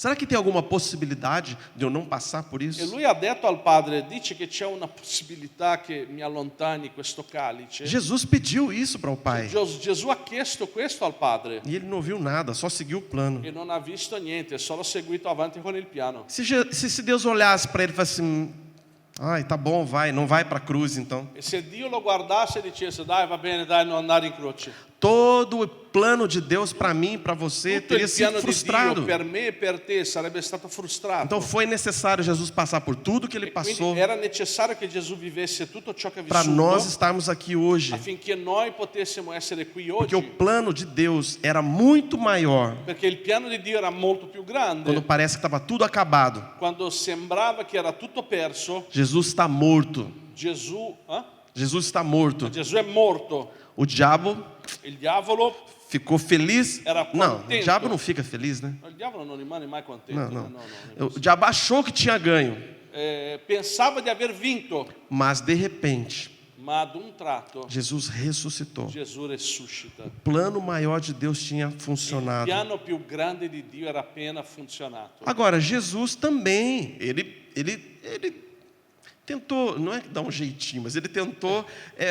será que tem alguma possibilidade de eu não passar por isso? lui ha detto al Padre, dice che c'è una possibilità che mi allontani questo calice. Jesus pediu isso para o Pai. Gesù ha chiesto questo al Padre E ele não viu nada, só seguiu o plano. e non ha visto niente, ha solo seguito avanti con il piano. Se Deus olhasse para ele e falasse assim: ai, tá bom, vai, não vai para a cruz então. E se Dio lo guardasse e dicesse, dai va bene, dai non andare in croce. Todo o plano de Deus para mim, para você, Tutto teria il sido piano di frustrado. Dio per me e per te sarebbe stato frustrato. Então foi necessário Jesus passar por tudo que ele E passou quindi era necessario che Gesù vivesse tutto ciò che ha para nós vissuto estarmos aqui hoje. affinché noi potessimo essere qui Porque o oggi. plano de Deus era muito maior Perché il piano di Dio era molto più grande. quando parece que estava tudo acabado. Quando sembrava che era tutto perso, Jesus está morto. Gesù Jesus está morto. Gesù è morto. O diabo Il diavolo, ficou feliz. Era Não, o contento. diabo não fica feliz, né? il diavolo non rimane mai contento. Não, no, não. O diabo achou que tinha ganho, pensava di aver vinto, mas de repente, ma ad un tratto Jesus ressuscitou. Gesù resuscita. O plano maior de Deus tinha Il funcionado. piano più grande di Dio era appena funzionato. Agora, Jesus também, ele tentou, não é dar um jeitinho, mas ele tentou,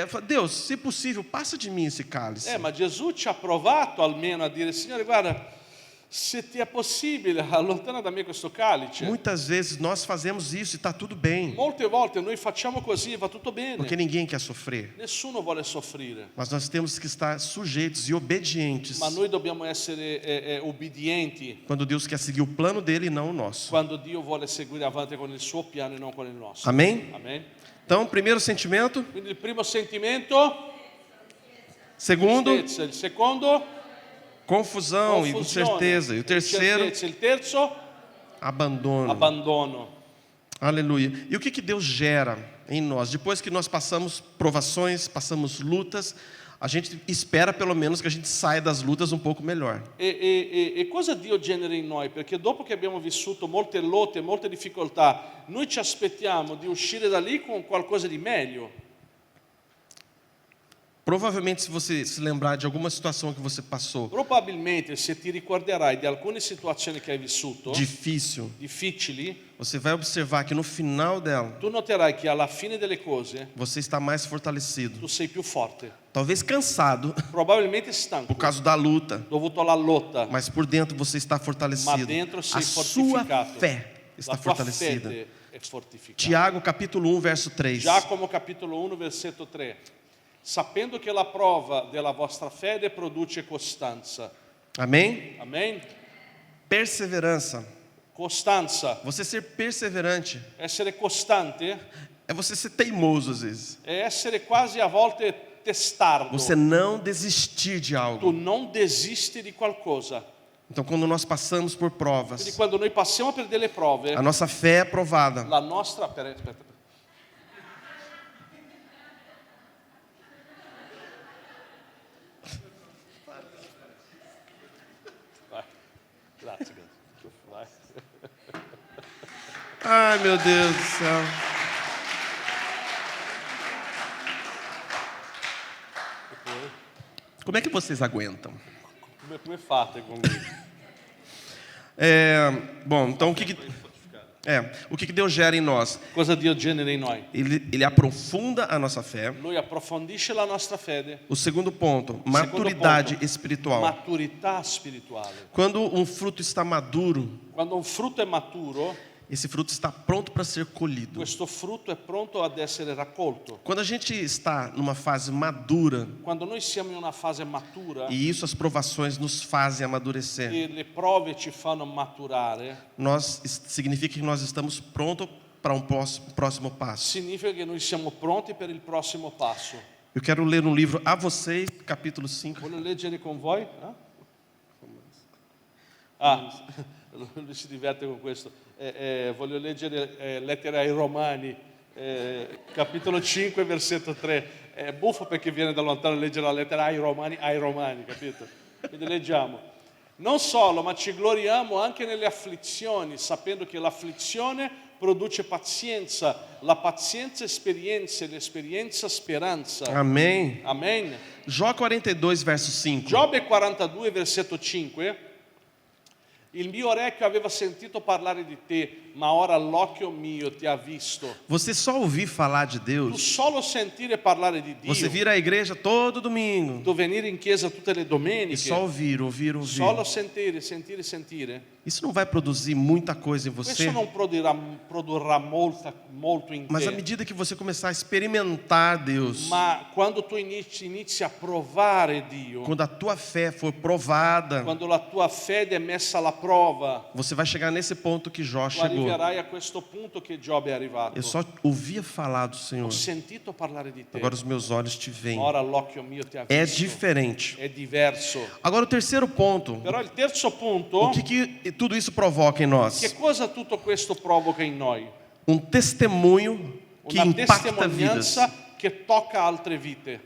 falar, Deus, se possível, passa de mim esse cálice. Ma Gesù ci ha provato almeno a dire, Signore, guarda, se ti è possibile, allontana da me questo calice. Muitas vezes nós fazemos isso e está tudo bem, Molte volte noi facciamo così e va tutto bene. porque ninguém quer sofrer. Nessuno vuole soffrire, Mas nós temos que estar sujeitos e obedientes ma noi dobbiamo essere ubbidienti quando Deus quer seguir o plano dele e não o nosso. quando Dio vuole seguire avanti con il suo piano e non con il nostro. Amém? Amen. Então, primeiro sentimento. Quindi il primo sentimento, Segundo, tristezza. Il secondo, confusão e confusione. incerteza. E o terceiro, Incertezza. Il terzo, abandono. abbandono. Aleluia. E o que Deus gera em nós? Depois que nós passamos provações, passamos lutas, a gente espera pelo menos que a gente saia das lutas um pouco melhor. E cosa Dio genera in noi? Perché dopo che abbiamo vissuto molte lotte, molte difficoltà, noi ci aspettiamo di uscire da lì con qualcosa di meglio. Provavelmente, se você se lembrar de alguma situação que você passou Probabilmente se ti ricorderai di alcune situazioni che hai vissuto, difícil, difficili, você vai observar que no final dela, tu noterai che alla fine delle cose você está mais fortalecido. tu sei più forte. Talvez cansado Probabilmente stanco, por causa da luta, dovuto alla lotta, mas por dentro você está ma fortalecido. dentro A sei sua fortificato. fé está La tua fortalecida. fede è fortificata. Tiago capítulo 1, verso 3. Giacomo capitolo 1 versetto 3. Sapendo che la prova della vostra fede produce costanza. Amém? Amen? Perseverança. Costanza, você ser perseverante, essere costante, é você ser teimoso às vezes. è essere quasi a volte testardo. Você não desistir de Tu algo. non desisti di qualcosa. Então, quando nós passamos por Quindi provas, quando noi passiamo per delle prove, a nossa fé é provada. la nostra... Aspetta. Vai. Grazie. Vai. Ai, meu Deus do céu. Como é que vocês aguentam? Come fate con lui? Bom, então o que Deus gera em nós? Cosa Dio genera in noi? Ele aprofunda a nossa fé. Lui approfondisce la nostra fede. O segundo ponto, maturidade ponto, espiritual. Maturità spirituale. Quando um fruto está maduro, Quando un frutto è maturo, esse fruto está pronto para ser colhido. questo frutto è pronto ad essere raccolto. Quando a gente está numa fase madura, Quando noi siamo in una fase matura e isso as provações nos fazem amadurecer, e le prove ci fanno maturare, significa que nós estamos prontos para um próximo passo. significa che noi siamo pronti per il prossimo passo. Eu quero ler um livro a vocês, capítulo 5. Voglio leggere con voi? Lui si diverte con questo. Voglio leggere Lettera ai Romani, capitolo 5, versetto 3. È buffo perché viene da lontano a leggere la lettera ai Romani, capito? Quindi leggiamo. Non solo, ma ci gloriamo anche nelle afflizioni, sapendo che l'afflizione produce pazienza, la pazienza esperienza e l'esperienza speranza. Amém. Amen. Jó 42, verso 5. Giobbe 42, versetto 5. Il mio orecchio aveva sentito parlare di te, ma ora l'occhio mio ti ha visto. Você só ouvir falar de Tu Deus, solo sentire parlare di Dio, você vir à igreja todo domingo tu venire in chiesa tutte le e domeniche, só ouvir. solo sentire. Isso não vai produzir muita coisa em você, Questo non produrrà molto in mas à te. medida que você começar a experimentar Deus, Ma quando tu inizi a provare Dio, quando a tua fé for provada, quando la tua fede è messa alla prova, você vai chegar nesse ponto que Jó tu chegou. arriverai a questo punto che Giobbe è arrivato. Eu só ouvia falar do Senhor, Ho sentito parlare di te, agora os meus olhos te veem. ora l'occhio mio ti ha É visto. diferente. È diverso. Agora o terceiro ponto, Però il terzo punto, o que tudo isso provoca em nós? che cosa tutto questo provoca in noi? Um testemunho que Una impacta vidas. testimonianza che tocca altre vite.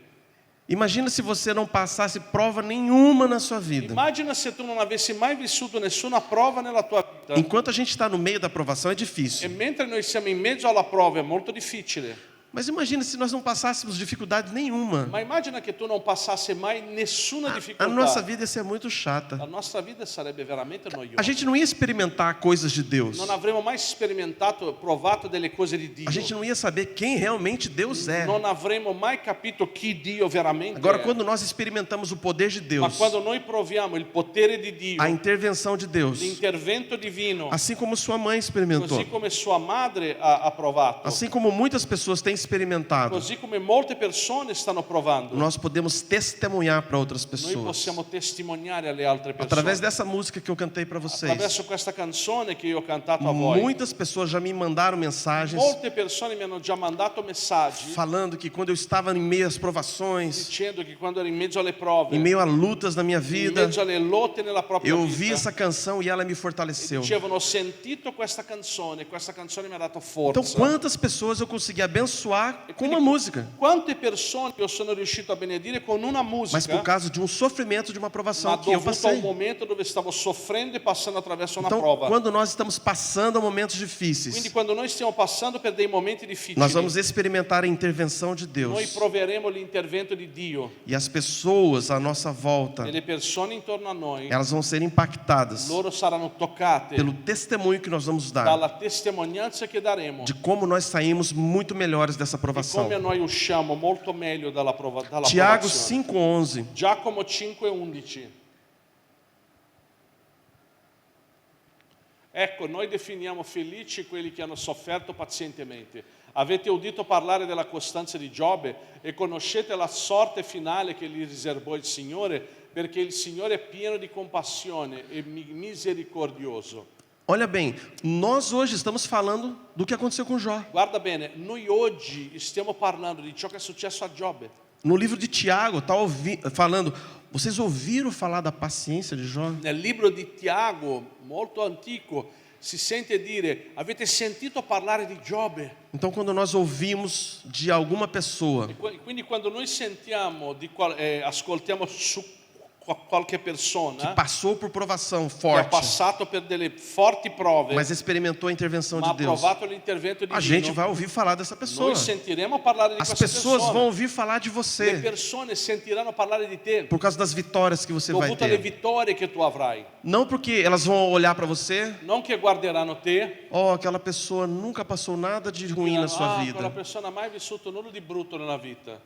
Imagina se você não passasse prova nenhuma na sua vida. Immagina se tu non avessi mai vissuto nessuna prova nella tua vita. Enquanto a gente está no meio da provação é E difícil. mentre noi siamo in mezzo alla prova è molto difficile. Mas imagina se nós não passássemos dificuldade nenhuma. Ma immagina che tu non passasse mai nessuna A difficoltà. nossa vida ia ser muito chata. La nostra vita sarebbe veramente noiosa. A gente não ia experimentar coisas de Deus. Non avremmo mai sperimentato, provato delle cose di Dio. A gente não ia saber quem realmente Deus é. Non avremmo mai capito chi Dio veramente Agora, è. quando nós experimentamos o poder de Ma Deus, quando noi proviamo il potere di Dio, a intervenção de Deus, l'intervento divino, assim como sua mãe experimentou, così come sua madre ha provato, assim como muitas pessoas têm experimentado, così come molte persone stanno provando, nós podemos testemunhar para outras noi pessoas. possiamo testimoniare alle altre persone. Através dessa música que eu cantei para vocês, Attraverso questa canzone che io ho cantato a voi, muitas pessoas já me mandaram mensagens molte persone mi hanno già mandato messaggi falando que quando eu estava em meio às provações, dicendo che quando ero in mezzo alle prove, em meio a lutas na minha in vida, mezzo alle lotte nella propria eu ouvi vita, essa canção e ela me fortaleceu. dicevano ho sentito questa canzone mi ha dato Então, forza. quantas pessoas eu consegui abençoar com uma música, Quante persone io sono riuscito a benedire con una mas por musica, causa de um sofrimento, de uma ma provação que eu dovuto a passei. un momento dove stavo soffrendo e passando attraverso una Então, prova. quando nós estamos passando momentos Quindi difíceis, quando noi stiamo passando per dei momenti difficili, nós vamos experimentar a intervenção de noi Deus. proveremo l'intervento di Dio E as pessoas à nossa volta, e le persone intorno a noi, elas vão ser impactadas loro saranno toccate pelo testemunho que nós vamos dar, dalla testimonianza che daremo de como nós saímos muito melhores dessa e provação. come noi usciamo molto meglio dalla Tiago provazione. 5,11. Giacomo 5,11. Ecco, noi definiamo felici quelli che hanno sofferto pazientemente. Avete udito parlare della costanza di Giobbe e conoscete la sorte finale che gli riservò il Signore, perché il Signore è pieno di compassione e misericordioso. Olha bem, nós hoje estamos falando do que aconteceu com Jó. Guarda bene, noi oggi stiamo parlando di ciò che è successo a Giobbe. No livro de Tiago está falando, vocês ouviram falar da paciência de Jó? Nel libro di Tiago, molto antico, si sente dire: avete sentito parlare di Giobbe? Então, quando nós ouvimos de alguma pessoa Quindi quando noi sentiamo, ascoltiamo su qualche que persona passou por provação che ha forte, passato per delle forti prove, mas experimentou a intervenção ma de ha Deus, provato l'intervento a gente divino, vai ouvir falar dessa pessoa. noi sentiremo parlare di As questa pessoas persona. vão ouvir falar de Le você persone sentiranno parlare di te por causa das vitórias que você vai dovuto alle ter. vittorie che tu avrai. Não porque elas vão olhar para você, Non che guarderanno te, aquela pessoa nunca passou nada de ruim na sua quella vida. persona ha mai vissuto nulla di brutto nella vita.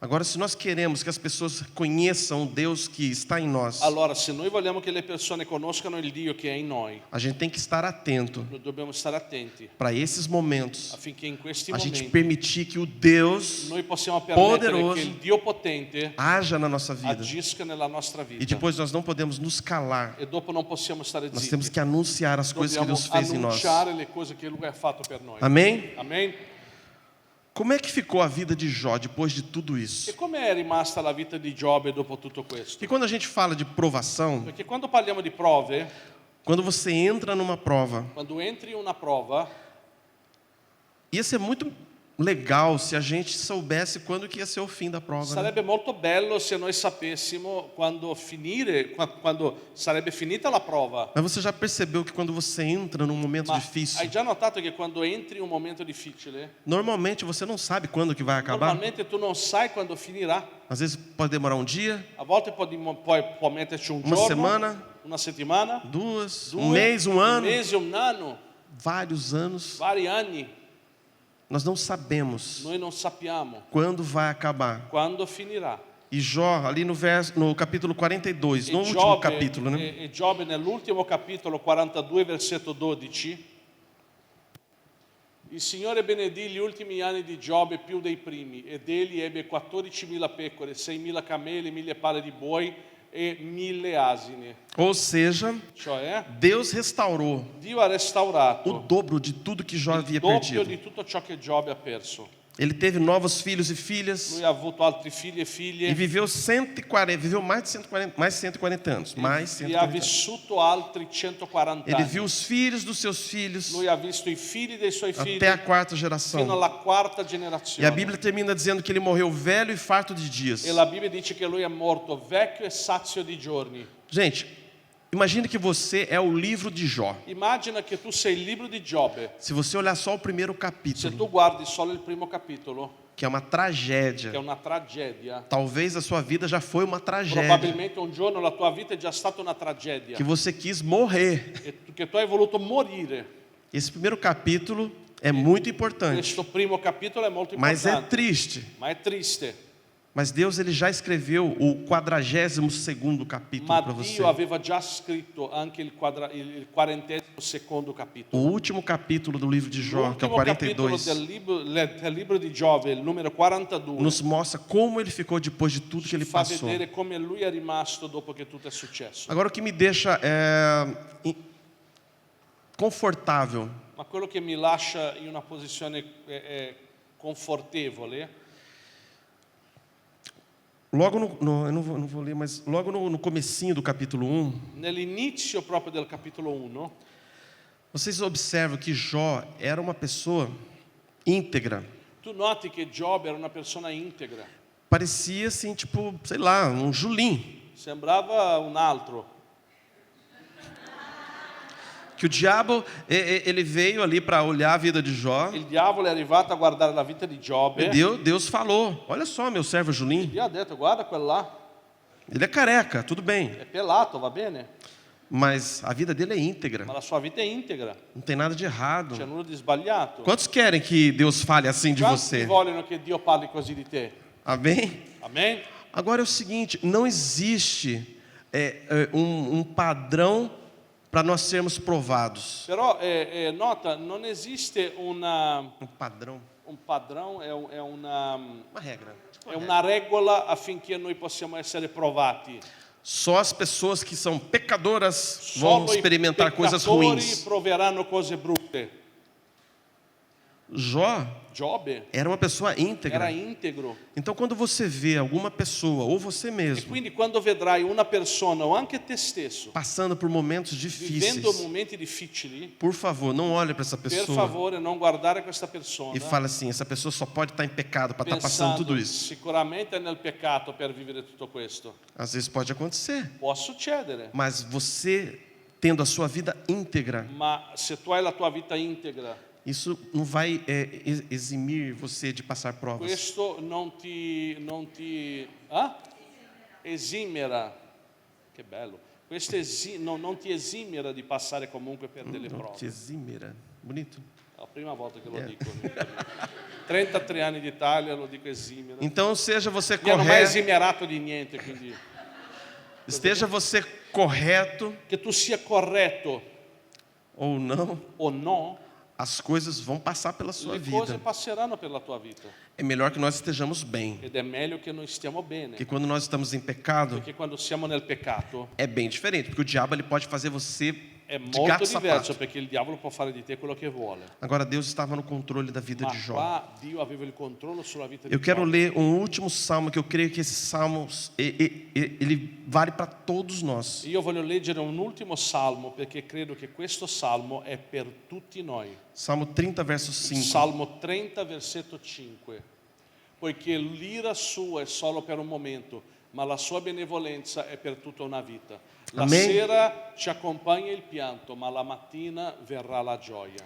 Agora, se nós queremos que as pessoas conheçam o Deus que está em nós, Allora, se noi vogliamo che le persone conoscano il Dio che è in noi, a gente tem que estar atento noi dobbiamo stare attenti para esses momentos, affinché in questi a gente momenti permitir que o Deus noi possiamo permettere poderoso che il Dio potente haja na nossa vida. agisca nella nostra E vita. depois nós não podemos nos calar. E dopo non possiamo stare Nós temos zitti. que anunciar as coisas que Dobbiamo Deus fez em nós. annunciare le cose che Lui ha fatto per noi. Amém? Amen. Como é que ficou a vida de Jó depois de tudo E isso? come è rimasta la vita di Giobbe dopo tutto questo? E quando a gente fala de provação, Perché quando parliamo di prove, quando você entra numa prova, quando entri in una prova, ia ser muito legal se a gente soubesse quando que ia ser o fim da prova. Né? sarebbe molto bello se noi sapessimo quando sarebbe finita la prova. Mas você já percebeu que quando você entra num momento Ma difícil, hai già notato che quando entri in un momento difficile, normalmente você não sabe quando que vai acabar? normalmente tu non sai quando finirà. Às vezes pode demorar um dia, A volte può metterci un uma giorno, semana, una settimana, duas, due, um mês, um ano, mese, un anno, vários anos. vari anni. Nós não sabemos Noi non sappiamo quando vai acabar. quando finirà. E Jó, ali no capítulo 42, no último capítulo, né? E Giobbe nell'ultimo capitolo 42, versetto 12, il Signore benedì gli ultimi anni di Giobbe più dei primi, ed egli ebbe 14.000 pecore, 6.000 cameli, 1.000 palle di buoi e 1.000 asini. Ou seja, Cioè, Deus restaurou Dio ha restaurato o dobro de tudo que Jó il havia doppio perdido. di tutto ciò che Giobbe ha perso. Ele teve novos filhos e filhas Lui ha avuto altri figli e e figlie viveu 140, viveu mais de 140 anos, mais e ha 140 anos. vissuto altri 140 Ele anni. viu os filhos dos seus filhos Lui ha visto i figli dei suoi figli até a quarta fino geração. alla quarta E a generazione. Bíblia termina dizendo que ele morreu velho e farto de dias. E la Bibbia dice che lui è morto vecchio e sazio di giorni. Gente, imagine que você é o livro de Jó. Immagina che tu sei il libro di Giobbe. Se você olhar só o primeiro Se capítulo, tu guardi solo il primo capitolo, que é uma che è tragédia, una tragedia, talvez a sua vida já foi uma tragédia, probabilmente un giorno la tua vita è già stata una tragedia, que você quis morrer. che tu hai voluto morire. Esse primeiro capítulo é muito importante, Questo primo capitolo è molto mas é importante, triste. ma è triste. Mas Deus ele já escreveu o 42º capítulo Ma para você. Dio aveva già scritto anche il 42º O capitolo. último capítulo do livro de Jó, que é o L'ultimo capitolo 42, del libro di Giobbe, il numero 42, nos mostra como ele ficou depois de tudo que ele fa passou. vedere come lui è rimasto dopo che tutto è successo. Agora o que me deixa confortável Ma quello che mi lascia in una posizione confortevole, logo eu não vou ler, mas logo no comecinho do capítulo 1, nell'inizio proprio del capitolo 1, vocês observam que Jó era uma pessoa íntegra. tu noti che Giobbe era una persona integra, Parecia assim, tipo, sei lá, um Julim. sembrava un altro. Que o diabo, ele veio ali para olhar a vida de Jó. Il diavolo è arrivato a guardare la vita di Giobbe. Deus falou, olha só meu servo Julim, Dio ha detto, guarda quello là, ele é careca, tudo bem, è pelato, va bene, mas a vida dele é íntegra, ma la sua vita è integra, não tem nada de errado. c'è nulla di sbagliato. Quantos querem que Deus fale assim de Quanti você? vogliono che Dio parli così di te? Amém? Amen? Agora é o seguinte, não existe um padrão para nós sermos provados. Però nota, non esiste Um padrão, un padrão, uma regra. è una regola affinché noi possiamo essere provati. Só as pessoas que são pecadoras vão Solo i experimentar coisas peccatori ruins. proveranno cose brutte. Jó Giobbe era uma pessoa era íntegra. integro. Então, quando você vê alguma pessoa, ou você E mesmo, quindi quando vedrai una persona o anche te stesso passando por momentos vivendo difíceis, momenti difficili, por favor, não olhe para essa per pessoa favore non guardare questa persona e fale assim: essa pessoa só pode estar em pecado para estar passando pensando tudo isso. sicuramente è nel peccato per vivere tutto questo. Às vezes pode acontecer, Può succedere, mas você tendo a sua vida íntegra, ma se tu hai la tua vita integra, isso não vai eximir você de passar provas. questo non ti esimera, che bello, questo non ti esimera di passare comunque per delle Não prove. te eximira. Bonito. È la prima volta che lo dico. 33 anni d'Italia lo dico esimera. Então, seja você Mi hanno mai correto, esimerato di niente, quindi esteja você correto che tu sia corretto ou não, o no, as coisas vão passar pela sua le cose vida. passeranno per la tua vita. É melhor que nós estejamos bem, Ed è meglio che noi stiamo bene, porque quando nós estamos em pecado, perché quando siamo nel peccato é bem diferente, porque o diabo ele pode fazer você è de molto gato diverso, sapato. perché il diavolo può fare di te quello che vuole. Agora Deus estava no controle da vida Ma de Jó. qua Dio aveva il controllo sulla vita di Eu quero Giobbe. ler um último salmo, que eu creio que esse salmo ele vale para todos nós. Io voglio leggere un ultimo salmo perché credo che questo salmo è per tutti noi. Salmo 30, verso 5. Salmo 30, versetto 5. Poiché l'ira sua è solo per un momento, ma la sua benevolenza è per tutta una vita. La Amen. sera ci accompagna il pianto, ma la mattina verrà la gioia.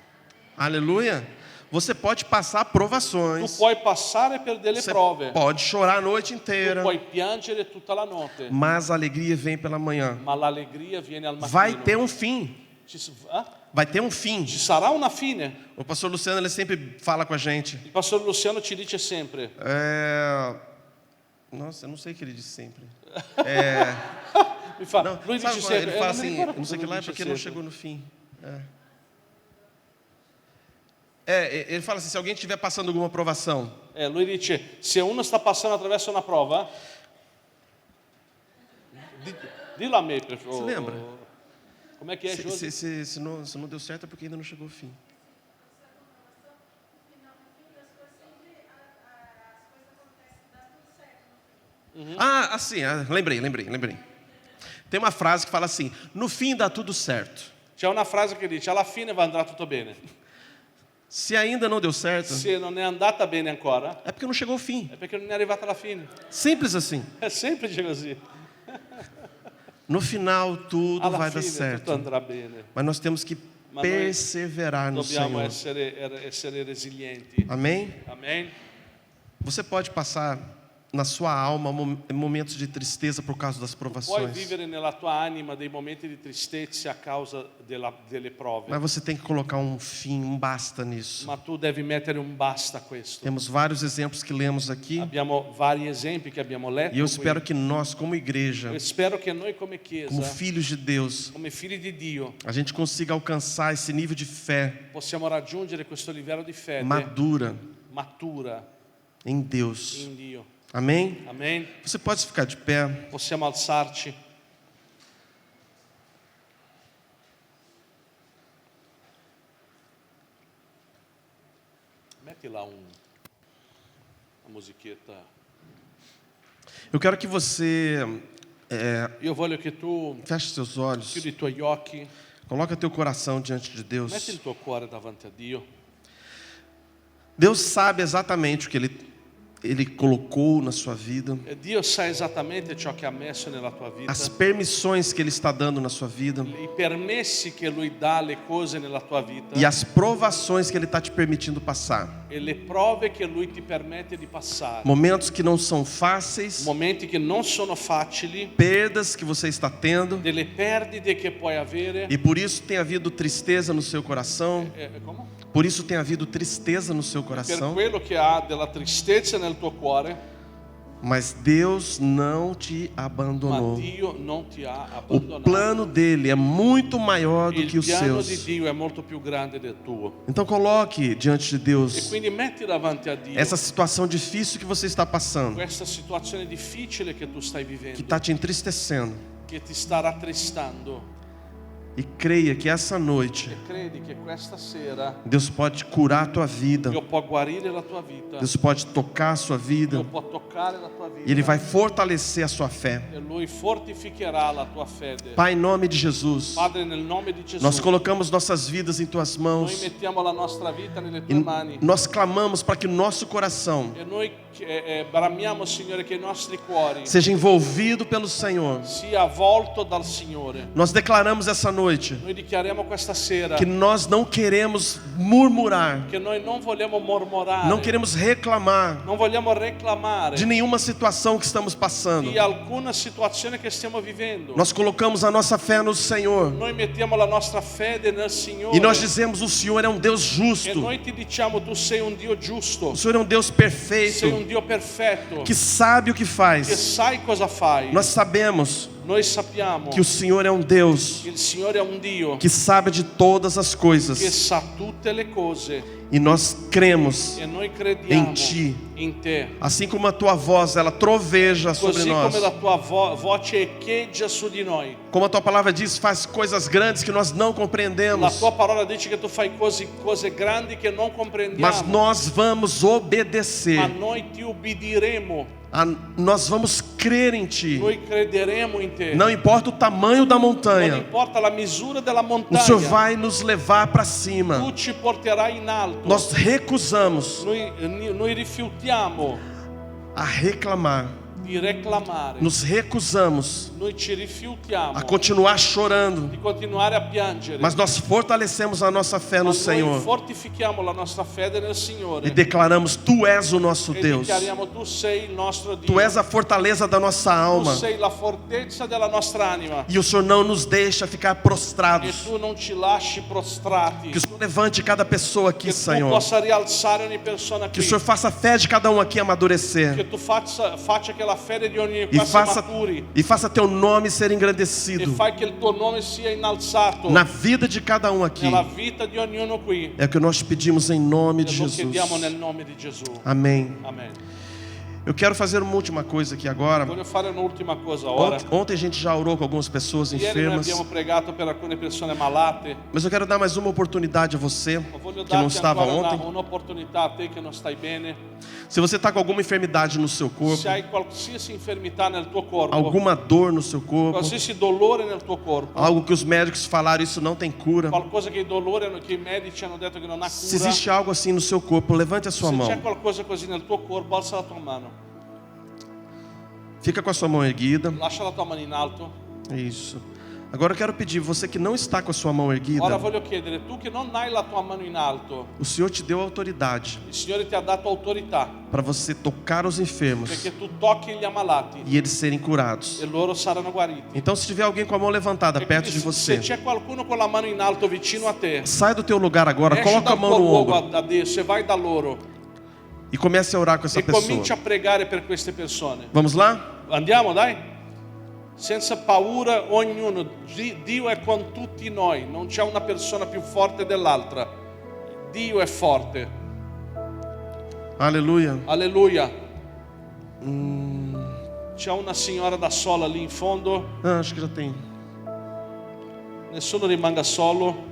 Aleluia. Você pode passar Tu provações, puoi passare per delle você prove, pode chorar a noite tu inteira, puoi piangere tutta la notte, mas a alegria vem pela manhã. ma l'allegria viene al Vai mattino. ter um fim. Vai ter um fim. Ci sarà una fine. O pastor Luciano ele sempre fala com a gente. Il pastor Luciano ci dice sempre. Nossa, eu não sei o que ele diz sempre. Mi fa, Não, lui sabe, dice sempre. ele fala non mi assim, ricordo não sei o que cosa lá é dice porque não sempre. chegou no fim. Ele fala assim, se alguém estiver passando alguma provação, Lui dice, se uno sta passando attraverso una prova, dillo a me per favore. Se lembra? Com'è che è, Josi? se não deu certo é porque ainda não chegou ao fim. Assim, lembrei. Tem uma frase que fala assim, no fim dá tudo certo. C'è una frase che dice, alla fine va andrà tutto bene. Se ainda não deu certo, Se non è andata bene ancora, é porque não chegou ao fim. è perché non è arrivata alla fine. Simples assim. È semplice così. No final tudo Alla vai dar fine tutto certo. andrà bene. Mas nós temos que Ma noi perseverar no Dobbiamo Senhor. essere resilienti. Amém? Amen. Você pode passar na sua alma momentos de tristeza por causa das Puoi provações. vivere nella tua anima dei momenti di tristezza a causa delle prove, Mas você tem que colocar um fim, um basta nisso. ma tu devi mettere un basta a questo. Temos vários exemplos que lemos aqui. Abbiamo vari esempi che abbiamo letto. E eu qui. espero que nós, como igreja, Eu spero che noi come Chiesa, como filhos de Deus, come figli di Dio, a gente consiga alcançar esse nível de fé possiamo raggiungere questo livello di fede madura matura em Deus. in Dio. Amém? Amen. Você pode ficar de pé. Possiamo alzarci. Metti là una musichetta. Eu quero que você Io voglio che tu feche seus olhos, chiudi i tuoi occhi, coloca teu coração diante de metti Deus. il tuo cuore davanti a Dio. Deus sabe exatamente o que Ele colocou na sua vida, E Dio sa esattamente ciò che ha messo nella tua vita, as permissões que Ele está dando na sua vida i permessi che Lui dà alle cose nella tua vita e as provações que Ele está te permitindo passar. e le prove che Lui ti permette di passare. Momentos que não são fáceis, Momenti che non sono facili, perdas que você está tendo, delle perdite che puoi avere. e por isso tem havido tristeza no seu coração. Come? Por isso tem havido tristeza no seu Per coração. quello che ha della tristezza nel tuo cuore, Mas Deus não te ma abandonou. Dio non ti ha O abbandonato. plano dele é muito maior do Il que os piano di seus. Dio è molto più grande del tuo. Então coloque diante de E Deus quindi metti davanti a Dio essa situação difícil que você está passando, questa situazione difficile che tu stai que vivendo, está te entristecendo, che ti sta rattristando, e creia que essa noite e credi che questa sera Deus pode curar a tua vida, Dio può guarire la tua vita, Deus pode tocar a sua vida, Dio può toccare la tua e Ele vita, vai fortalecer a sua fé. e Lui fortificherà la tua fede. Pai, em nome de Jesus, Padre, nel nome di Gesù, nós colocamos nossas vidas em Tuas noi mãos mettiamo la nostra vita nelle e tue mani nós clamamos para que o nosso coração e noi bramiamo, Signore, che i nostri cuori seja envolvido pelo Senhor. sia avvolto dal Signore. Nós declaramos essa noite Noi dichiariamo questa sera que nós não queremos murmurar, che noi non vogliamo mormorare, não queremos reclamar non vogliamo reclamare de nenhuma situação que estamos passando. di alcuna situazione che stiamo vivendo. Nós colocamos a nossa fé no Senhor Noi mettiamo la nostra fede nel Signore e nós dizemos: o Senhor é um Deus e justo, noi ti diciamo tu sei un Dio giusto, o Senhor é um Deus sei perfeito, un Dio perfetto, que sabe o que che faz. sai cosa fai. Nós sabemos Noi sappiamo que o Senhor é um Deus che il Signore è un Dio que sabe de todas as che coisas, sa tutte le cose e nós cremos, e noi crediamo in Ti. in te. assim como a Tua voz ela troveja sobre Così nós, come la tua voce echeggia su di noi. como a Tua palavra diz, faz coisas grandes que nós não La compreendemos, tua parola dice che tu fai cose grandi che non comprendiamo, mas nós vamos obedecer, ma noi ti ubbidiremo, nós vamos crer em Ti. noi crederemo in te. Não importa o tamanho da Non montanha, importa la misura della o Senhor montagna, vai nos levar para cima. tu ci porterai in alto. Nós recusamos Noi rifiutiamo a reclamar, di reclamare, nos recusamos noi ci rifiutiamo a continuar chorando, di continuare a piangere, mas nós fortalecemos a nossa fé ma no noi Senhor fortifichiamo la nostra fede nel e Signore declaramos: Tu és o nosso e Deus, dichiariamo tu sei il nostro Dio, Tu és a fortaleza da nossa tu alma, sei la fortezza della nostra anima e o Senhor não nos deixa ficar e prostrados. tu non ci lasci prostrati, Que o Senhor levante cada pessoa aqui, che tu Senhor, possa rialzare ogni persona que qui, o Senhor faça a fé de cada um aqui amadurecer, che tu faccia che la fede di ognuno e qua si faça, maturi e faça Teu nome ser e engrandecido fai che il tuo nome sia innalzato na vida de cada um aqui. nella vita di ognuno qui. É o que nós pedimos em nome de E lo chiediamo nel Jesus. nome di Gesù. Amém. Amen. Eu quero fazer uma última coisa aqui agora. Voglio fare un'ultima cosa ora. Ontem a gente já orou com algumas pessoas Ieri noi enfermas, abbiamo pregato per alcune persone malate. mas eu quero dar mais uma oportunidade a você Ma voglio que não darti estava ancora ontem. un'opportunità a te che non stai bene. Se você está com alguma enfermidade no seu corpo, Se hai qualsiasi infermità nel tuo corpo, alguma dor no seu corpo, qualsiasi dolore nel tuo corpo, algo que os médicos falaram, isso não tem cura. qualcosa che i medici hanno detto che non ha Se cura, existe algo assim no seu corpo, levante a sua se mão. c'è qualcosa così nel tuo corpo, alza la tua mano. Fica com a sua mão erguida. Lascia la tua mano in alto. Isso. Agora eu quero pedir, você que não está com a sua mão erguida, Ora voglio chiedere, tu che non hai la tua mano in alto, o Senhor te deu autoridade il Signore ti ha dato autorità para você tocar os enfermos perché tu tocchi gli ammalati e eles serem curados. e loro saranno guariti. Então, se tiver alguém com a mão levantada E perto quindi de se você, c'è qualcuno con la mano in alto vicino a te, sai do teu lugar agora, esci coloca a dal mão tuo no luogo ombro adesso e vai da loro e comece a orar com essa e comincia a pessoa. pregare per queste persone. Vamos lá? Andiamo, dai. Senza paura ognuno, Dio è con tutti noi, non c'è una persona più forte dell'altra. Dio è forte. Aleluia. Alleluia. C'è una signora da sola lì in fondo, Ah, acho que já tem. nessuno rimanga solo.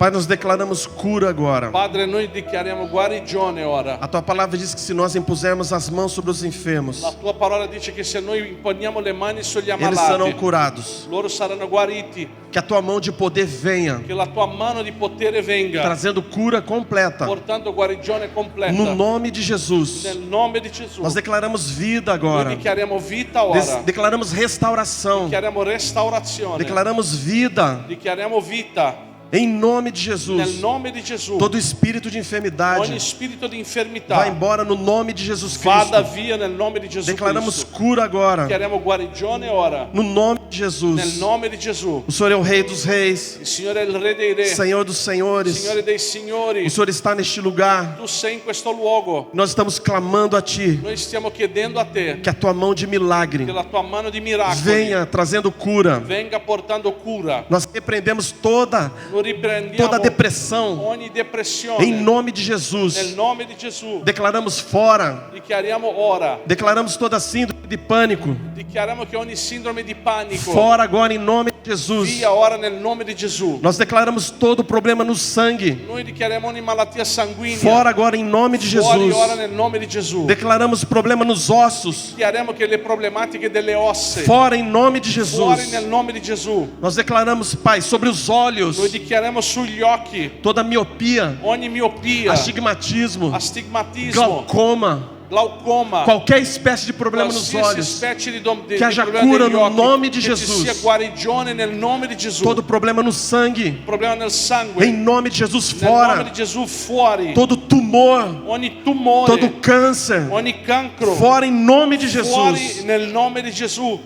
Pai, nós declaramos cura agora. Padre, noi dichiariamo guarigione ora. A tua palavra diz que se nós impusermos as mãos sobre os enfermos, La tua parola dice che se noi imponiamo le mani sugli eles serão ammalati, curados. loro saranno guariti. Que a tua mão de poder venha, Che la tua mano di potere venga, trazendo cura completa. portando guarigione completa. No nome de Jesus. Nel nome di Gesù. Nós declaramos vida Noi agora. dichiariamo vita ora. Declaramos restauração. Dichiariamo restaurazione. Declaramos vida. Dichiariamo vita. Em nome de Nel Jesus. nome di Gesù. Todo espírito de Ogni enfermidade spirito di infermità vai embora no nome de Jesus vada Cristo. via nel nome di Gesù Declaramos Cristo. cura agora. Chiariamo guarigione ora. No nome de Nel Jesus. nome di Gesù. O Senhor é o Rei dos Reis, Il Signore è il Re dei Re. Senhor dos Senhores. Signore dei Signori. O Senhor está neste lugar. Tu sei in questo luogo. Nós estamos clamando a Ti Noi stiamo chiedendo a te que a Tua mão de milagre che la tua mano di miracoli venha trazendo cura. venga portando cura. Nós repreendemos toda Noi riprendiamo depressão ogni depressione em nome de nel Jesus. nome di Gesù. Declaramos fora. Dichiariamo ora. Declaramos toda síndrome de pânico Dichiariamo che ogni sindrome di panico fora agora em nome de Jesus. via ora nel nome di Gesù. Nós declaramos todo problema no sangue Noi dichiariamo ogni malattia sanguigna fora agora em nome de fuori Jesus. ora nel nome di Gesù. Declaramos problema nos ossos Dichiariamo che le problematiche delle ossa fora em nome de fuori Jesus. nel nome di Gesù. Nós declaramos, Pai, sobre os olhos, Noi dichiariamo sugli occhi toda miopia, ogni miopia, astigmatismo, astigmatismo, glaucoma, glaucoma, qualquer espécie de problema nos qualsiasi olhos, specie di que haja problema cura negli no occhi, nome de che ci Jesus. sia guarigione nel nome di Gesù. todo problema no sangue, Problema nel sangue, em nome de Jesus, nel nome fora, di Gesù fuori. todo tumor, Ogni tumore, todo câncer, ogni cancro, fora em nome de fuori Jesus. nel nome di Gesù.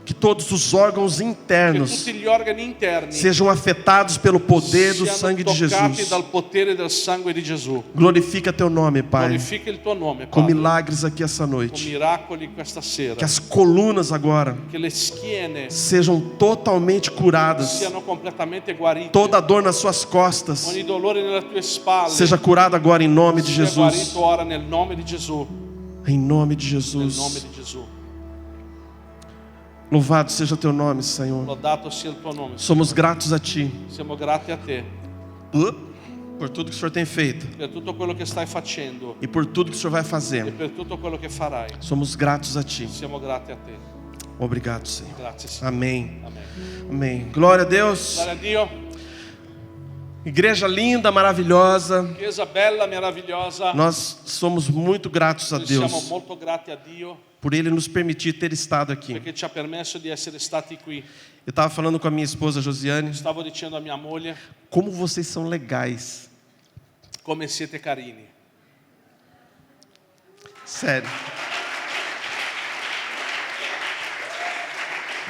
Que todos os órgãos Che internos tutti gli organi interni sejam afetados pelo poder do siano sangue de toccati Jesus. dal potere del sangue di Gesù. Glorifica teu nome, Pai, Glorifica il tuo nome, com Padre, milagres aqui essa con noite. miracoli questa sera. Que as colunas agora Che le schiene sejam totalmente curadas. siano completamente guarite. Toda dor nas suas costas Ogni dolore nelle tue spalle seja curada agora em nome de sia Jesus. guarito ora nel nome di Gesù. Em nome de Nel Jesus. nome di Gesù. Louvado seja teu nome, Senhor. Lodato sia il tuo nome. Somos gratos a Ti Siamo grati a te por tudo que o Senhor tem feito per tutto quello che stai facendo e por tudo que o Senhor vai e fazer. per tutto quello che farai. Somos gratos a Ti. Siamo grati a te. Obrigado, Senhor. Grazie, Signore. Amém. Amen. Amém. Glória a Deus. Gloria a Dio. Igreja linda, maravilhosa. Chiesa bella, meravigliosa. Nós somos muito gratos a Noi siamo Deus molto grati a Dio por Ele nos permitir ter estado aqui. perché ci ha permesso di essere stati qui. Eu estava falando com a minha esposa Josiane, Stavo dicendo a mia moglie como vocês são legais. come siete carini. Sério.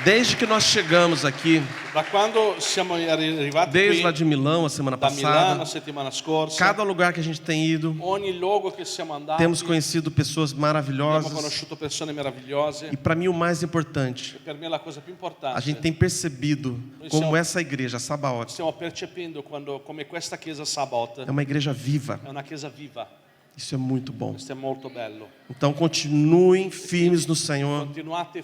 Desde que nós chegamos aqui, Da quando siamo arrivati desde lá qui, de Milão, a semana da Milano passada, settimana scorsa, cada lugar que a gente tem ido, ogni luogo che siamo andati, temos conhecido pessoas abbiamo maravilhosas. conosciuto persone meravigliose. E para mim o mais importante, E per me la cosa più importante, a gente tem percebido como essa igreja, a Sabaoth, stiamo percependo come questa chiesa Sabaoth é uma igreja viva. è una chiesa viva. Isso é muito bom. Questo è molto bello. Então continuem firmes no Senhor. Continuate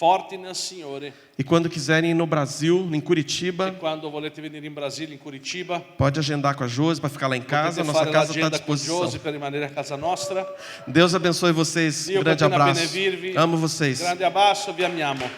forti nel Signore. E quando quiserem ir no Brasil, em E Curitiba, quando volete venire in Brasile, in Curitiba, pode agendar com a Josi para ficar lá em casa. potete Nossa fare casa está à l'agenda con disposição. Josi per rimanere a casa nostra. Deus abençoe vocês. Dio Grande continua a abraço. benedirvi. Amo vocês. Grande abbraccio, vi amiamo.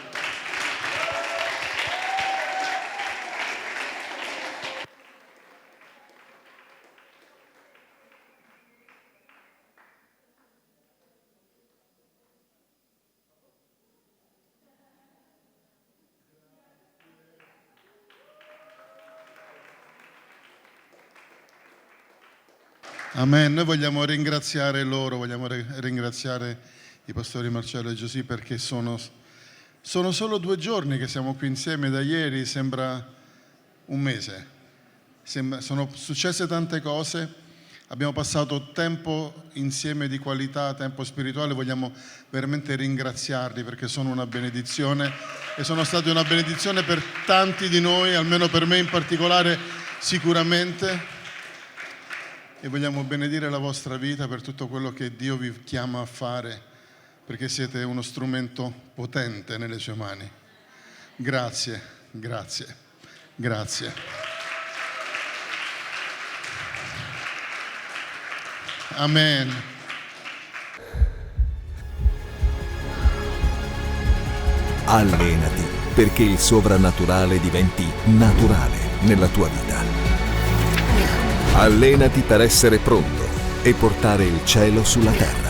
Amen. Noi vogliamo ringraziare loro, vogliamo ringraziare i pastori Marcello e Giusy perché sono solo 2 giorni che siamo qui insieme, da ieri sembra un mese. Sono successe tante cose, abbiamo passato tempo insieme di qualità, tempo spirituale, vogliamo veramente ringraziarli perché sono una benedizione e sono stati una benedizione per tanti di noi, almeno per me in particolare sicuramente. E vogliamo benedire la vostra vita per tutto quello che Dio vi chiama a fare, perché siete uno strumento potente nelle sue mani. Grazie, grazie, grazie. Amen. Allenati perché il sovrannaturale diventi naturale nella tua vita. Allenati per essere pronto e portare il cielo sulla terra.